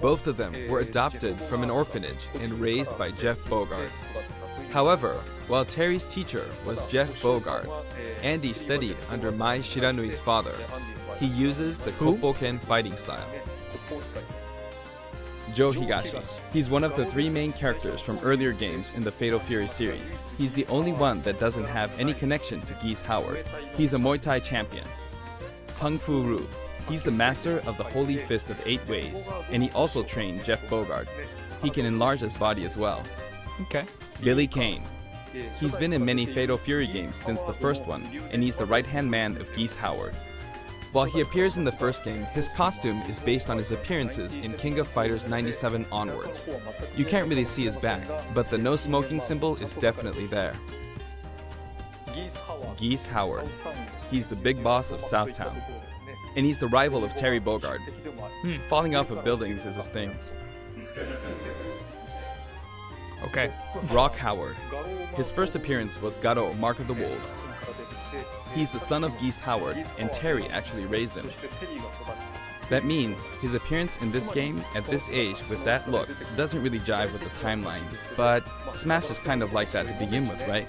Speaker 2: Both of them were adopted from an orphanage and raised by Jeff Bogard. However, while Terry's teacher was Jeff Bogard, Andy studied under Mai Shiranui's father. He uses the Kopoken fighting style. Joe Higashi. He's one of the 3 main characters from earlier games in the Fatal Fury series. He's the only one that doesn't have any connection to Geese Howard. He's a Muay Thai champion. Tung Fu Ru. He's the master of the Holy Fist of 8 Ways, and he also trained Jeff Bogard. He can enlarge his body as well.
Speaker 1: Okay.
Speaker 2: Billy Kane. He's been in many Fatal Fury games since the first one, and he's the right-hand man of Geese Howard. While he appears in the first game, his costume is based on his appearances in King of Fighters 97 onwards. You can't really see his back, but the no smoking symbol is definitely there. Geese Howard. He's the big boss of Southtown, and he's the rival of Terry Bogard. Falling off of buildings is his thing.
Speaker 1: Okay.
Speaker 2: Rock Howard. His first appearance was Garo, Mark of the Wolves. He's the son of Geese Howard, and Terry actually raised him. That means his appearance in this game at this age with that look doesn't really jive with the timeline, but Smash is kind of like that to begin with, right?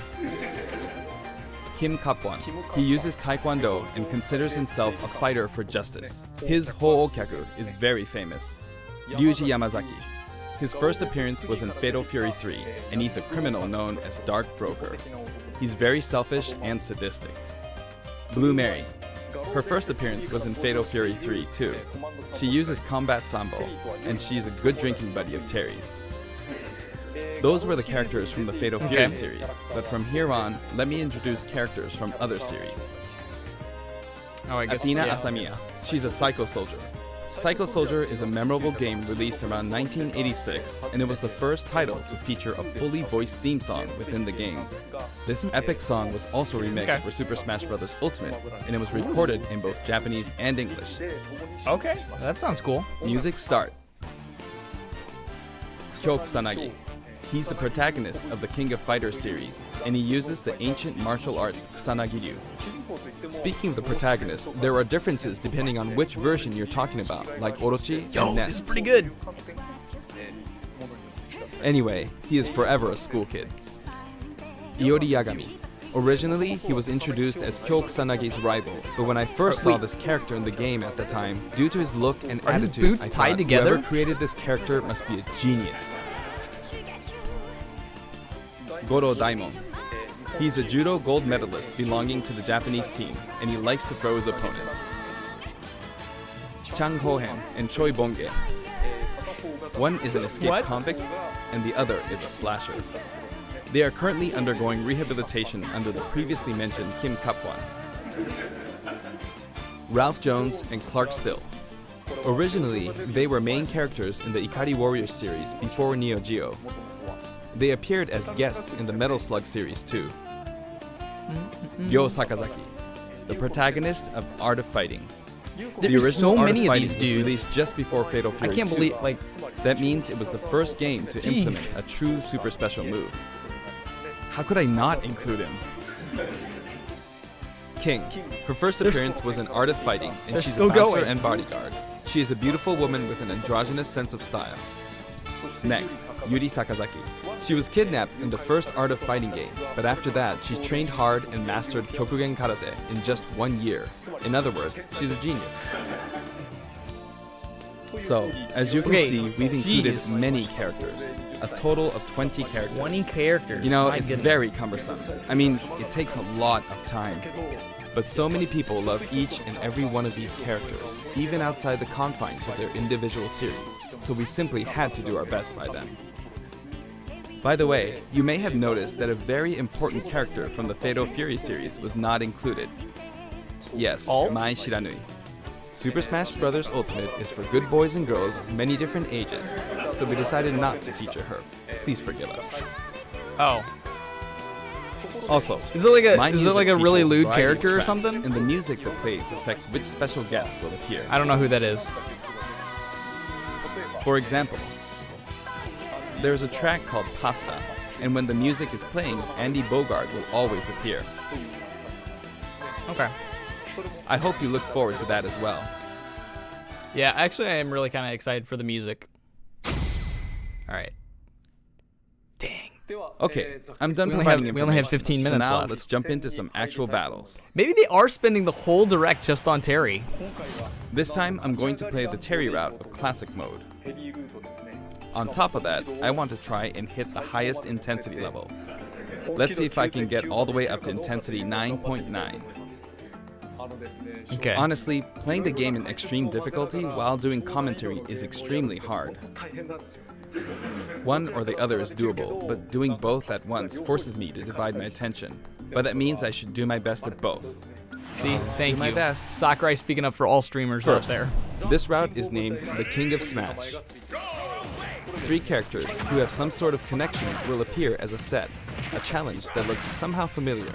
Speaker 2: Kim Kapwan. He uses Taekwondo and considers himself a fighter for justice. His Ho'okyaku is very famous. Ryuji Yamazaki. His first appearance was in Fatal Fury 3, and he's a criminal known as Dark Broker. He's very selfish and sadistic. Blue Mary. Her first appearance was in Fatal Fury 3 too. She uses Combat Sambo, and she's a good drinking buddy of Terry's. Those were the characters from the Fatal Fury series, but from here on, let me introduce characters from other series. Athena Asamiya. She's a Psycho Soldier. Psycho Soldier is a memorable game released around 1986, and it was the first title to feature a fully voiced theme song within the game. This epic song was also remixed for Super Smash Bros. Ultimate, and it was recorded in both Japanese and English.
Speaker 1: Okay, that sounds cool.
Speaker 2: Music start. Kyo Kusanagi. He's the protagonist of the King of Fighters series, and he uses the ancient martial arts Kusanagi-ryu. Speaking of the protagonist, there are differences depending on which version you're talking about, like Orochi and Nest.
Speaker 1: This is pretty good.
Speaker 2: Anyway, he is forever a school kid. Iori Yagami. Originally, he was introduced as Kyo Kusanagi's rival, but when I first saw this character in the game at the time, due to his look and
Speaker 1: Are his
Speaker 2: attitude,
Speaker 1: boots
Speaker 2: I
Speaker 1: tied
Speaker 2: thought
Speaker 1: together?
Speaker 2: whoever created this character must be a genius. Goro Daimon. He's a judo gold medalist belonging to the Japanese team, and he likes to throw his opponents. Chang Hohen and Choi Bonge. One is an escaped convict, and the other is a slasher. They are currently undergoing rehabilitation under the previously mentioned Kim Kapwan. Ralph Jones and Clark Still. Originally, they were main characters in the Ikari Warriors series before Neo Geo. They appeared as guests in the Metal Slug series too. Ryo Sakazaki, the protagonist of Art of Fighting. The
Speaker 1: There's
Speaker 2: original
Speaker 1: so
Speaker 2: Art
Speaker 1: many
Speaker 2: of
Speaker 1: of
Speaker 2: Fighting
Speaker 1: these
Speaker 2: was
Speaker 1: dudes.
Speaker 2: released just before Fatal
Speaker 1: I
Speaker 2: Fury
Speaker 1: can't
Speaker 2: 2.
Speaker 1: believe, like,
Speaker 2: That means it was the first game to implement a true super special move. How could I not include him? King. Her first appearance was in Art of Fighting, and
Speaker 1: they're
Speaker 2: she's a
Speaker 1: still
Speaker 2: bouncer
Speaker 1: going.
Speaker 2: and bodyguard. She is a beautiful woman with an androgynous sense of style. Next, Yuri Sakazaki. She was kidnapped in the first Art of Fighting game, but after that, she trained hard and mastered Kyokugen Karate in just 1 year. In other words, she's a genius. So, as you can see, we've included many characters. A total of 20 characters.
Speaker 1: 20 characters.
Speaker 2: You know,
Speaker 1: My
Speaker 2: it's
Speaker 1: goodness.
Speaker 2: very cumbersome. I mean, it takes a lot of time. But so many people love each and every one of these characters, even outside the confines of their individual series, so we simply had to do our best by them. By the way, you may have noticed that a very important character from the Fatal Fury series was not included. Yes, Mai Shiranui. Super Smash Bros. Ultimate is for good boys and girls of many different ages, so we decided not to feature her. Please forgive us.
Speaker 1: Oh.
Speaker 2: Also,
Speaker 1: Is it like a
Speaker 2: my
Speaker 1: is it
Speaker 2: music
Speaker 1: like a really
Speaker 2: features
Speaker 1: lewd
Speaker 2: variety of
Speaker 1: character or
Speaker 2: tracks,
Speaker 1: something?
Speaker 2: And the music that plays affects which special guests will appear.
Speaker 1: I don't know who that is.
Speaker 2: For example, there's a track called Pasta, and when the music is playing, Andy Bogard will always appear.
Speaker 1: Okay.
Speaker 2: I hope you look forward to that as well.
Speaker 1: Yeah, actually, I am really kind of excited for the music. All right. Dang.
Speaker 2: Okay, I'm done
Speaker 1: We only
Speaker 2: providing
Speaker 1: have- we only have
Speaker 2: information.
Speaker 1: 15 minutes
Speaker 2: so now
Speaker 1: left.
Speaker 2: let's jump into some actual battles.
Speaker 1: Maybe they are spending the whole direct just on Terry.
Speaker 2: This time, I'm going to play the Terry route of Classic mode. On top of that, I want to try and hit the highest intensity level. Let's see if I can get all the way up to intensity 9.9.
Speaker 1: Okay.
Speaker 2: Honestly, playing the game in extreme difficulty while doing commentary is extremely hard. One or the other is doable, but doing both at once forces me to divide my attention. But that means I should do my best at both.
Speaker 1: See, thank
Speaker 2: Do my
Speaker 1: you.
Speaker 2: best.
Speaker 1: Sakurai speaking up for all streamers out
Speaker 2: First,
Speaker 1: there.
Speaker 2: this route is named the King of Smash. 3 characters who have some sort of connection will appear as a set, a challenge that looks somehow familiar.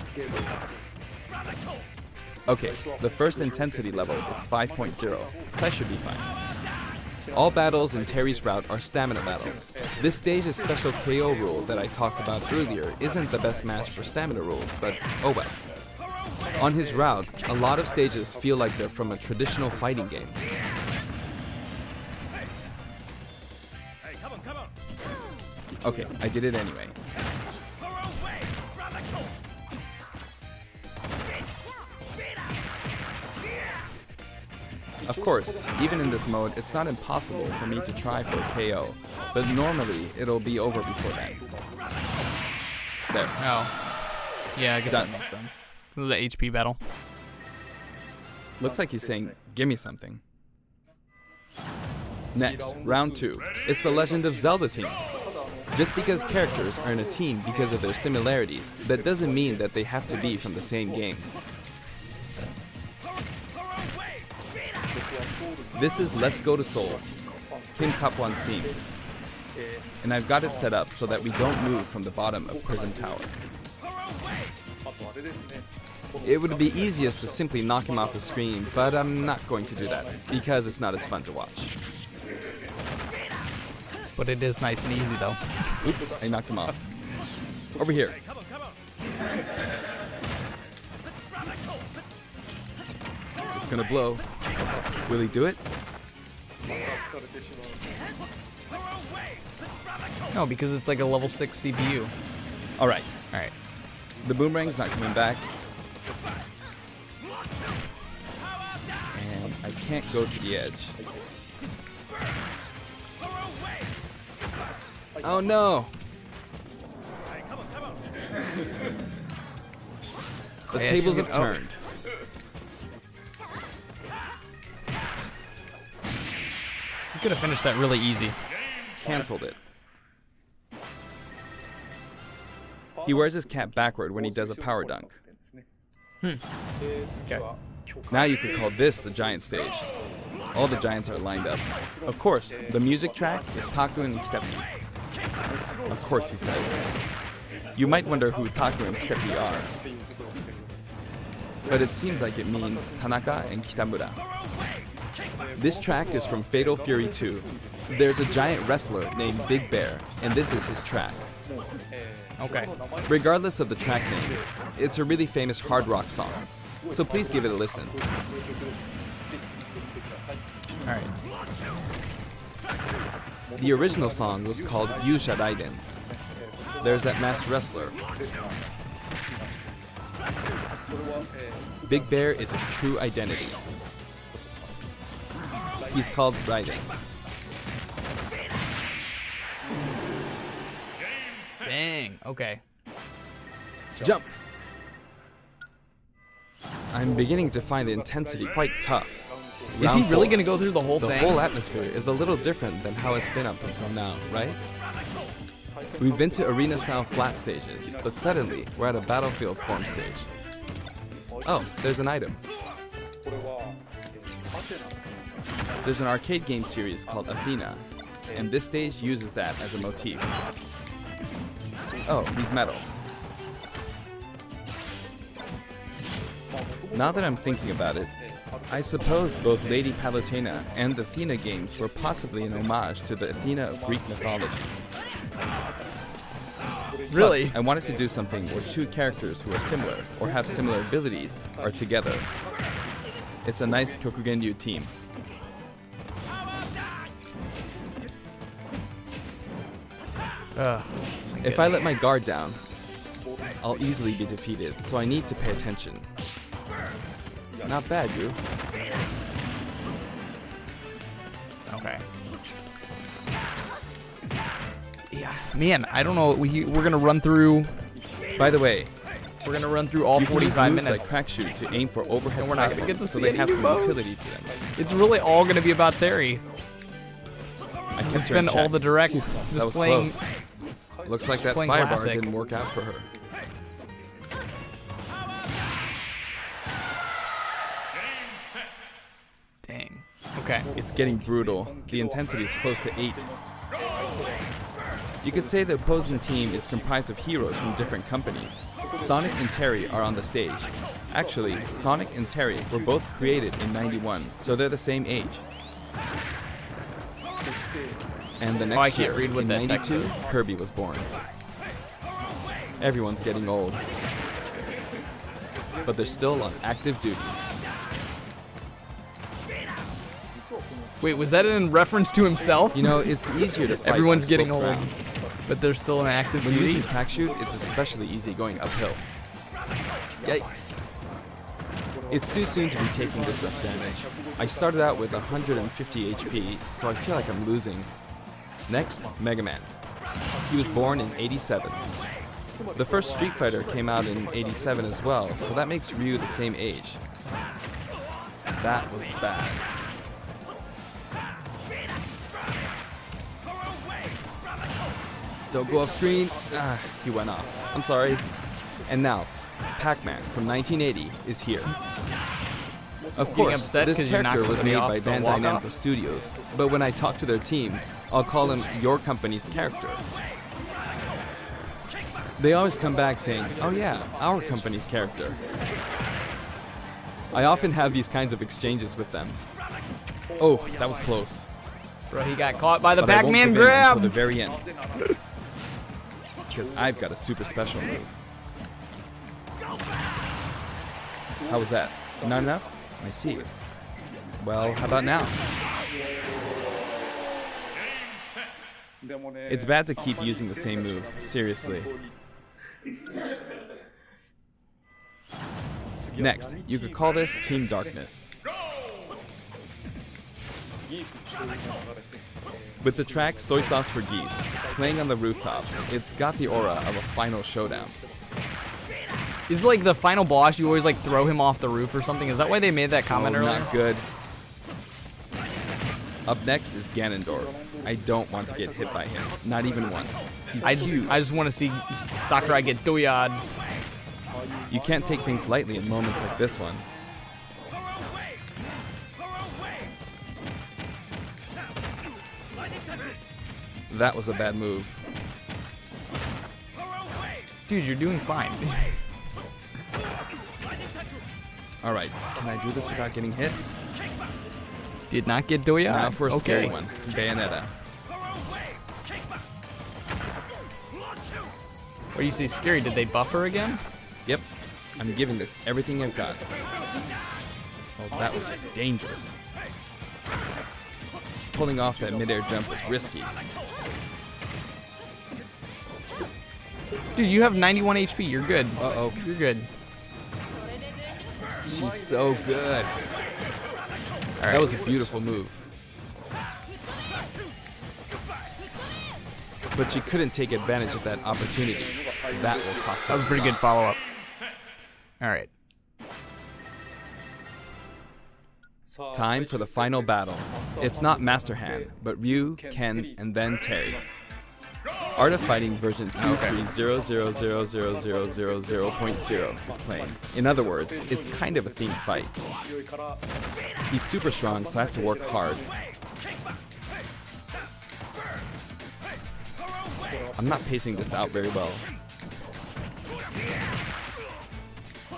Speaker 2: Okay, the first intensity level is 5.0, so I should be fine. All battles in Terry's route are stamina battles. This stage's special KO rule that I talked about earlier isn't the best match for stamina rules, but oh well. On his route, a lot of stages feel like they're from a traditional fighting game. Okay, I did it anyway. Of course, even in this mode, it's not impossible for me to try for a KO, but normally it'll be over before that. There.
Speaker 1: Oh. Yeah, I guess
Speaker 2: Done.
Speaker 1: that makes sense. This is the HP battle.
Speaker 2: Looks like he's saying, give me something. Next, round 2. It's the Legend of Zelda team. Just because characters are in a team because of their similarities, that doesn't mean that they have to be from the same game. This is Let's Go to Seoul, Kim Kapwan's theme. And I've got it set up so that we don't move from the bottom of Prison Tower. It would be easiest to simply knock him off the screen, but I'm not going to do that, because it's not as fun to watch.
Speaker 1: But it is nice and easy, though.
Speaker 2: Oops, I knocked him off. Over here. It's gonna blow. Will he do it?
Speaker 1: No, because it's like a level 6 CPU.
Speaker 2: Alright.
Speaker 1: Alright.
Speaker 2: The boomerang's not coming back. And I can't go to the edge. Oh no! The
Speaker 1: Yeah,
Speaker 2: tables
Speaker 1: she's
Speaker 2: have
Speaker 1: gonna-
Speaker 2: turned.
Speaker 1: You could have finished that really easy.
Speaker 2: Cancelled it. He wears his cap backward when he does a power dunk.
Speaker 1: Okay.
Speaker 2: Now you could call this the giant stage. All the giants are lined up. Of course, the music track is Taku and Kitepi. Of course, he says. You might wonder who Taku and Kitepi are. But it seems like it means Tanaka and Kitamura. This track is from Fatal Fury 2. There's a giant wrestler named Big Bear, and this is his track.
Speaker 1: Okay.
Speaker 2: Regardless of the track name, it's a really famous hard rock song. So please give it a listen.
Speaker 1: Alright.
Speaker 2: The original song was called Yusha Raiden. There's that masked wrestler. Big Bear is his true identity. He's called Raiden.
Speaker 1: Dang. Okay.
Speaker 2: Jump! I'm beginning to find the intensity quite tough.
Speaker 1: Is he
Speaker 2: Round
Speaker 1: really
Speaker 2: 4.
Speaker 1: going to go through the whole
Speaker 2: The
Speaker 1: thing?
Speaker 2: whole atmosphere is a little different than how it's been up until now, right? We've been to arena-style flat stages, but suddenly we're at a battlefield form stage. Oh, there's an item. There's an arcade game series called Athena, and this stage uses that as a motif. Oh, he's metal. Now that I'm thinking about it, I suppose both Lady Palutena and the Athena games were possibly an homage to the Athena of Greek mythology.
Speaker 1: Really?
Speaker 2: Plus, I wanted to do something where 2 characters who are similar or have similar abilities are together. It's a nice Kyokugenryu team.
Speaker 1: Ugh.
Speaker 2: If I let my guard down, I'll easily be defeated, so I need to pay attention. Not bad, Ryu.
Speaker 1: Okay. Yeah, man, I don't know. We're gonna run through.
Speaker 2: By the way,
Speaker 1: We're gonna run through all
Speaker 2: you can use
Speaker 1: 45
Speaker 2: moves
Speaker 1: minutes.
Speaker 2: like crack shoot to aim for overhead
Speaker 1: And we're not gonna
Speaker 2: platforms,
Speaker 1: get to
Speaker 2: so
Speaker 1: see
Speaker 2: they
Speaker 1: any
Speaker 2: have some
Speaker 1: moves.
Speaker 2: utility to them.
Speaker 1: It's really all gonna be about Terry.
Speaker 2: I
Speaker 1: We
Speaker 2: can
Speaker 1: spend all the direct just
Speaker 2: That was
Speaker 1: playing.
Speaker 2: close. Looks like that
Speaker 1: playing
Speaker 2: firebar
Speaker 1: classic.
Speaker 2: didn't work out for her.
Speaker 1: Dang. Okay.
Speaker 2: It's getting brutal. The intensity is close to 8. You could say the opposing team is comprised of heroes from different companies. Sonic and Terry are on the stage. Actually, Sonic and Terry were both created in '91, so they're the same age. And the
Speaker 1: I
Speaker 2: next
Speaker 1: can't
Speaker 2: year,
Speaker 1: read what
Speaker 2: in
Speaker 1: that text
Speaker 2: '92,
Speaker 1: is.
Speaker 2: Kirby was born. Everyone's getting old. But they're still on active duty.
Speaker 1: Wait, was that in reference to himself?
Speaker 2: You know, it's easier to fight
Speaker 1: Everyone's
Speaker 2: on
Speaker 1: getting
Speaker 2: sloped
Speaker 1: old,
Speaker 2: ground.
Speaker 1: but they're still in active
Speaker 2: When
Speaker 1: duty.
Speaker 2: using crack shoot, it's especially easy going uphill. Yikes. It's too soon to be taking this much damage. I started out with 150 HP, so I feel like I'm losing. Next, Mega Man. He was born in '87. The first Street Fighter came out in '87 as well, so that makes Ryu the same age. That was bad. Don't go off screen. Ah, he went off. I'm sorry. And now, Pac-Man from 1980 is here. Of
Speaker 1: Getting
Speaker 2: course,
Speaker 1: upset
Speaker 2: this
Speaker 1: 'cause you knocked
Speaker 2: character was
Speaker 1: somebody
Speaker 2: made
Speaker 1: off
Speaker 2: by
Speaker 1: the
Speaker 2: Bandai
Speaker 1: walk-off?
Speaker 2: Namco Studios, but when I talk to their team, I'll call him your company's character. They always come back saying, oh yeah, our company's character. I often have these kinds of exchanges with them. Oh, that was close.
Speaker 1: Bro, he got caught by the
Speaker 2: But I won't
Speaker 1: Pac-Man
Speaker 2: give in
Speaker 1: grab.
Speaker 2: until the very end. Because I've got a super special move. How was that? Not enough? I see. Well, how about now? It's bad to keep using the same move. Seriously. Next, you could call this Team Darkness. With the track Soy Sauce for Geese playing on the rooftop, it's got the aura of a final showdown.
Speaker 1: Is like the final boss, you always like throw him off the roof or something? Is that why they made that comment earlier?
Speaker 2: Not good. Up next is Ganondorf. I don't want to get hit by him, not even once. He's huge.
Speaker 1: I just want to see Sakurai get doyad.
Speaker 2: You can't take things lightly in moments like this one. That was a bad move.
Speaker 1: Dude, you're doing fine.
Speaker 2: Alright, can I do this without getting hit?
Speaker 1: Did not get doyad.
Speaker 2: Now for a scary
Speaker 1: Okay.
Speaker 2: one, Bayonetta.
Speaker 1: Or you say scary, did they buff her again?
Speaker 2: Yep, I'm giving this everything I've got. Oh, that was just dangerous. Pulling off that midair jump was risky.
Speaker 1: Dude, you have 91 HP. You're good.
Speaker 2: Uh-oh.
Speaker 1: You're good.
Speaker 2: She's so good. That was a beautiful move. But she couldn't take advantage of that opportunity. That will cost her.
Speaker 1: That was a pretty good follow-up. All right.
Speaker 2: Time for the final battle. It's not Master Hand, but Ryu, Ken, and then Terry. Art of Fighting version 230000000.0 is playing. In other words, it's kind of a themed fight. He's super strong, so I have to work hard. I'm not pacing this out very well.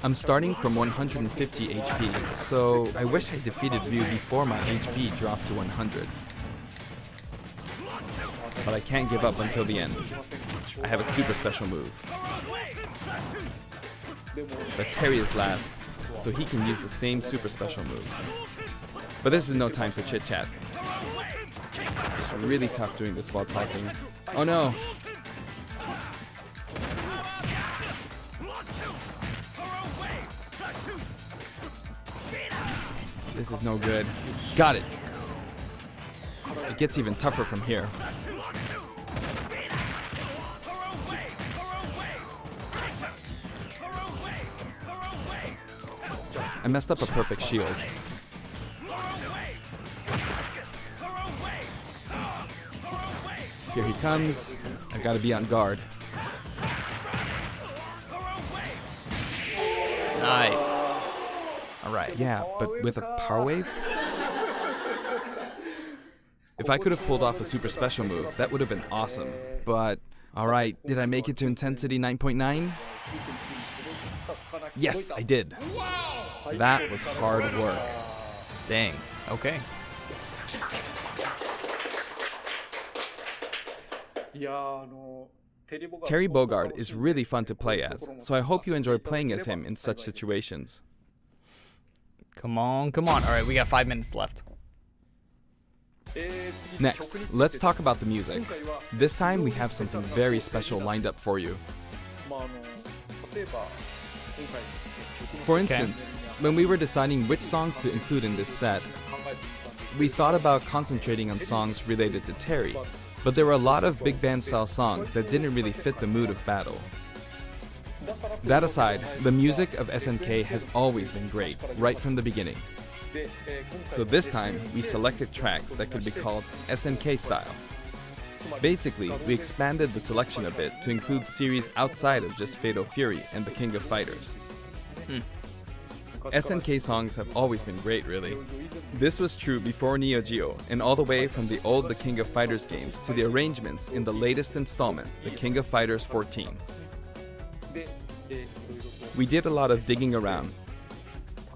Speaker 2: I'm starting from 150 HP, so I wish I defeated Ryu before my HP dropped to 100. But I can't give up until the end. I have a super special move. But Terry is last, so he can use the same super special move. But this is no time for chit chat. It's really tough doing this while typing. Oh no! This is no good. Got it. It gets even tougher from here. I messed up a perfect shield. Here he comes. I gotta be on guard.
Speaker 1: Nice. All right.
Speaker 2: Yeah, but with a power wave? If I could have pulled off a super special move, that would have been awesome. But, alright, did I make it to intensity 9.9? Yes, I did. That was hard work.
Speaker 1: Dang. Okay.
Speaker 2: Terry Bogard is really fun to play as, so I hope you enjoy playing as him in such situations.
Speaker 1: Come on, come on. All right, we got 5 minutes left.
Speaker 2: Next, let's talk about the music. This time we have something very special lined up for you. For instance, when we were deciding which songs to include in this set, we thought about concentrating on songs related to Terry, but there were a lot of big band style songs that didn't really fit the mood of battle. That aside, the music of SNK has always been great, right from the beginning. So this time, we selected tracks that could be called SNK style. Basically, we expanded the selection a bit to include series outside of just Fatal Fury and the King of Fighters. SNK songs have always been great, really. This was true before Neo Geo, and all the way from the old The King of Fighters games to the arrangements in the latest installment, The King of Fighters 14. We did a lot of digging around,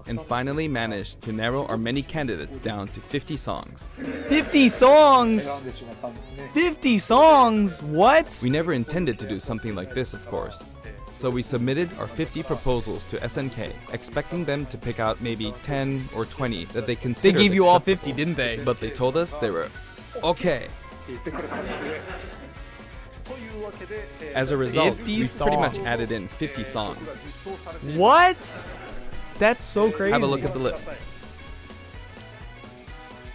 Speaker 2: and finally managed to narrow our many candidates down to 50 songs.
Speaker 1: 50 songs! 50 songs! What?
Speaker 2: We never intended to do something like this, of course. So we submitted our 50 proposals to SNK, expecting them to pick out maybe 10 or 20 that they considered
Speaker 1: They gave you all
Speaker 2: acceptable.
Speaker 1: 50, didn't they?
Speaker 2: But they told us they were okay. As a result,
Speaker 1: 50
Speaker 2: we pretty much
Speaker 1: songs.
Speaker 2: added in 50 songs.
Speaker 1: What? That's so crazy.
Speaker 2: Have a look at the list.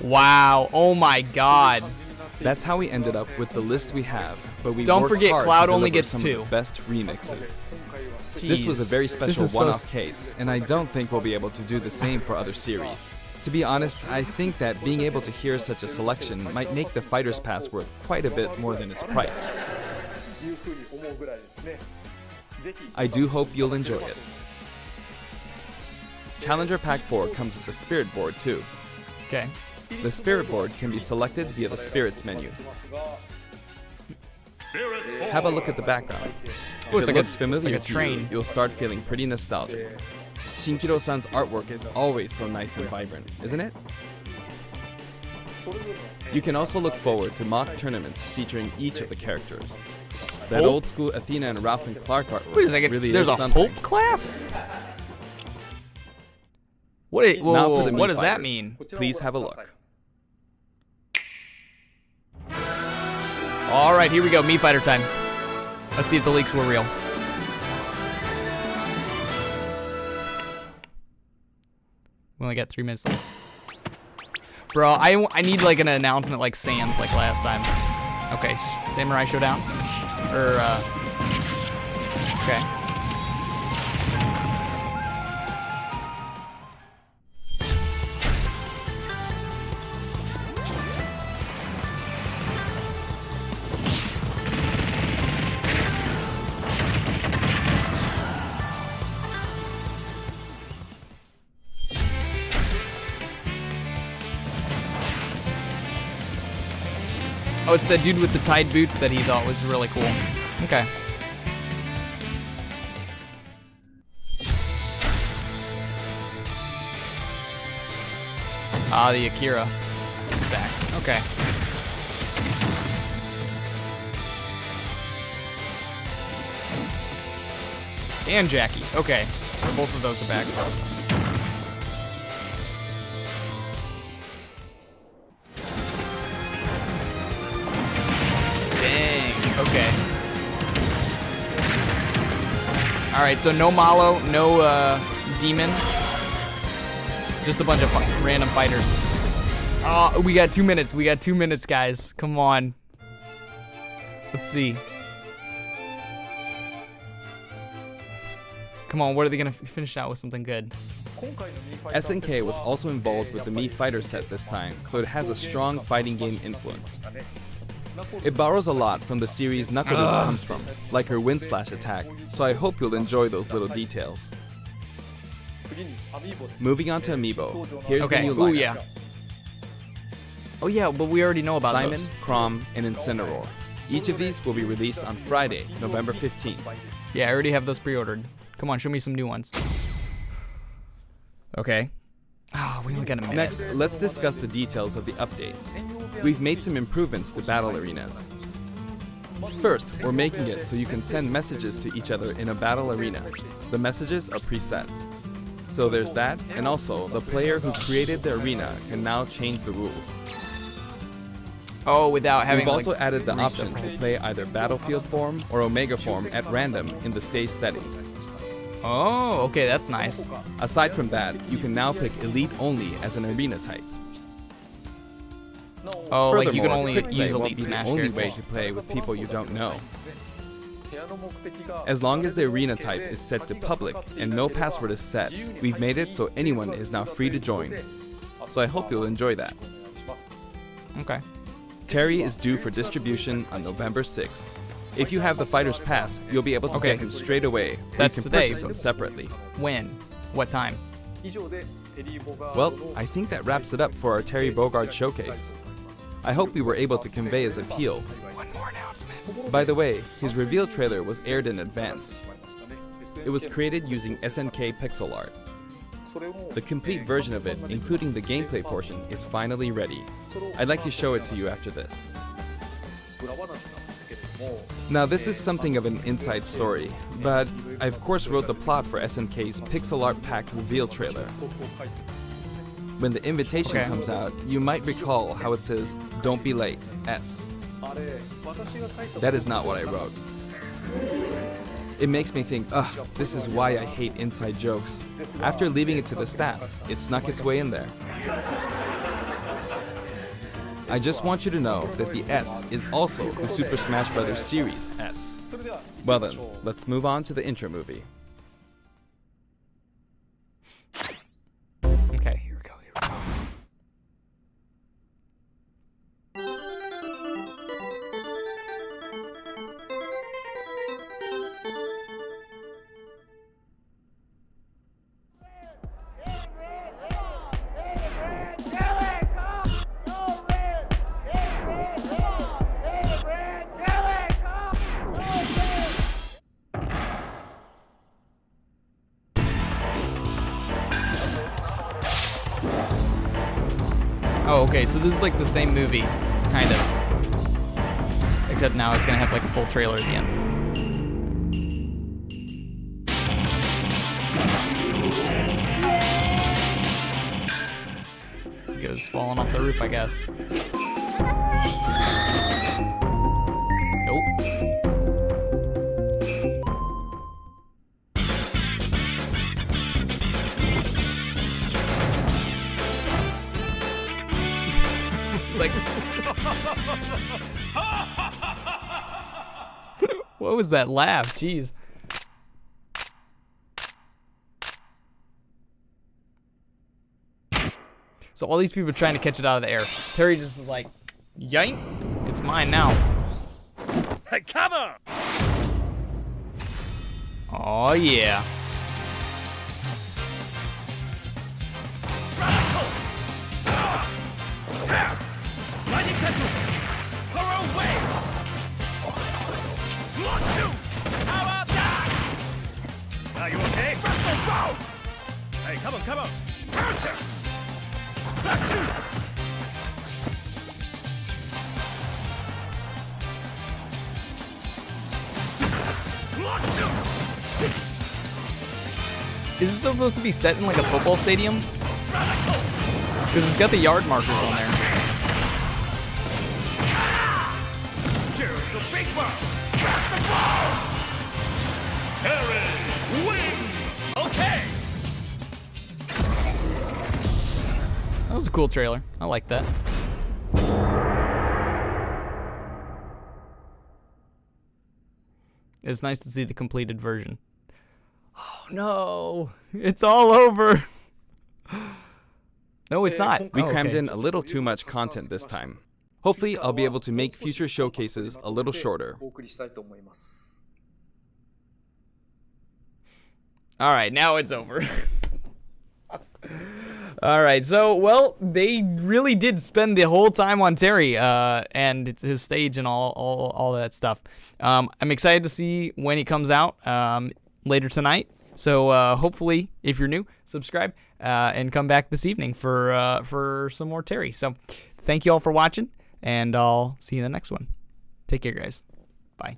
Speaker 1: Wow. Oh my god.
Speaker 2: That's how we ended up with the list we have, but we
Speaker 1: Don't
Speaker 2: worked
Speaker 1: forget,
Speaker 2: hard
Speaker 1: Cloud
Speaker 2: to
Speaker 1: only
Speaker 2: deliver
Speaker 1: gets
Speaker 2: some
Speaker 1: 2.
Speaker 2: of the best remixes. This was a very
Speaker 1: This
Speaker 2: special
Speaker 1: is so
Speaker 2: one-off case, and I don't think we'll be able to do the same for other series. To be honest, I think that being able to hear such a selection might make the Fighter's Pass worth quite a bit more than its price. I do hope you'll enjoy it. Challenger Pack 4 comes with a Spirit Board too.
Speaker 1: Okay.
Speaker 2: The Spirit Board can be selected via the Spirits menu. Have a look at the background. If
Speaker 1: Oh, it's
Speaker 2: it
Speaker 1: like a-
Speaker 2: looks familiar
Speaker 1: like a
Speaker 2: to
Speaker 1: train.
Speaker 2: you, you'll start feeling pretty nostalgic. Shinkiro-san's artwork is always so nice and vibrant, isn't it? You can also look forward to mock tournaments featuring each of the characters. That
Speaker 1: Hope?
Speaker 2: old school Athena and Ralph and Clark artwork
Speaker 1: Wait a second.
Speaker 2: really
Speaker 1: There's
Speaker 2: is
Speaker 1: a
Speaker 2: something.
Speaker 1: Hope class? What?
Speaker 2: Now for the
Speaker 1: What does that
Speaker 2: Mii
Speaker 1: mean?
Speaker 2: Fighters. Please have a look.
Speaker 1: All right, here we go. Mii Fighter time. Let's see if the leaks were real. We only got 3 minutes left. Bro, I need like an announcement like Sans like last time. Okay, Samurai Showdown? Or, okay. Oh, it's that dude with the tied boots that he thought was really cool. Okay. Ah, the Akira is back. Okay. And Jackie. Okay. Both of those are back. Dang. Okay. All right. So no Malo, no Demon. Just a bunch of random fighters. Oh, we got 2 minutes. We got 2 minutes, guys. Come on. Let's see. Come on, what are they gonna finish out with something good?
Speaker 2: SNK was also involved with the Mii Fighter set this time, so it has a strong fighting game influence. It borrows a lot from the series Nakoru comes from, like her wind slash attack, so I hope you'll enjoy those little details. Moving on to Amiibo, here's the new lineup.
Speaker 1: Oh yeah. Oh yeah, but we already know about
Speaker 2: Simon,
Speaker 1: those.
Speaker 2: Chrom, and Incineroar. Each of these will be released on Friday, November 15th.
Speaker 1: Yeah, I already have those pre-ordered. Come on, show me some new ones. Okay. Oh, we only got a minute.
Speaker 2: Next, let's discuss the details of the updates. We've made some improvements to battle arenas. First, we're making it so you can send messages to each other in a battle arena. The messages are preset. So there's that, and also, the player who created the arena can now change the rules.
Speaker 1: Oh, without having
Speaker 2: We've also
Speaker 1: like,
Speaker 2: added the
Speaker 1: reset.
Speaker 2: option to play either Battlefield form or Omega form at random in the stage settings.
Speaker 1: Oh, okay, that's nice.
Speaker 2: Aside from that, you can now pick Elite only as an arena type.
Speaker 1: Oh, like you can
Speaker 2: Furthermore,
Speaker 1: only
Speaker 2: quick play
Speaker 1: use
Speaker 2: won't
Speaker 1: Elite
Speaker 2: be the
Speaker 1: Smash
Speaker 2: only
Speaker 1: characters.
Speaker 2: way to play with people you don't know. As long as the arena type is set to public and no password is set, we've made it so anyone is now free to join. So I hope you'll enjoy that.
Speaker 1: Okay.
Speaker 2: Terry is due for distribution on November 6th. If you have the Fighter's Pass, you'll be able to
Speaker 1: Okay.
Speaker 2: get him straight away.
Speaker 1: That's
Speaker 2: you can
Speaker 1: today.
Speaker 2: purchase him separately.
Speaker 1: When? What time?
Speaker 2: Well, I think that wraps it up for our Terry Bogard showcase. I hope we were able to convey his appeal.
Speaker 1: One more announcement.
Speaker 2: By the way, his reveal trailer was aired in advance. It was created using SNK pixel art. The complete version of it, including the gameplay portion, is finally ready. I'd like to show it to you after this. Now this is something of an inside story, but I of course wrote the plot for SNK's pixel art packed reveal trailer. When the invitation
Speaker 1: Okay.
Speaker 2: comes out, you might recall how it says, "Don't be late, S." That is not what I wrote. It makes me think, ugh, this is why I hate inside jokes. After leaving it to the staff, it snuck its way in there. I just want you to know that the S is also the Super Smash Bros. Series S. Well then, let's move on to the intro movie.
Speaker 1: Okay, here we go. Here we go. Oh, okay, so this is like the same movie, kind of. Except now it's gonna have like a full trailer at the end. He goes falling off the roof, I guess. Nope. It's like, what was that laugh? Jeez. So all these people are trying to catch it out of the air. Terry just is like, yank, it's mine now.
Speaker 3: Hey, come on!
Speaker 1: Oh yeah.
Speaker 3: Are you okay? Hey, come on, come on!
Speaker 1: Is it supposed to be set in like a football stadium? Because it's got the yard markers on there.
Speaker 3: Here's the big one! Press the ball! Terry wins! Okay!
Speaker 1: That was a cool trailer. I like that. It's nice to see the completed version. Oh no, it's all over. No, it's not.
Speaker 2: We
Speaker 1: Oh,
Speaker 2: crammed
Speaker 1: okay.
Speaker 2: in a little too much content this time. Hopefully, I'll be able to make future showcases a little shorter.
Speaker 1: All right, now it's over. All right, so, well, they really did spend the whole time on Terry and his stage and all that stuff. I'm excited to see when he comes out later tonight. So hopefully, if you're new, subscribe and come back this evening for some more Terry. So thank you all for watching, and I'll see you in the next one. Take care, guys. Bye.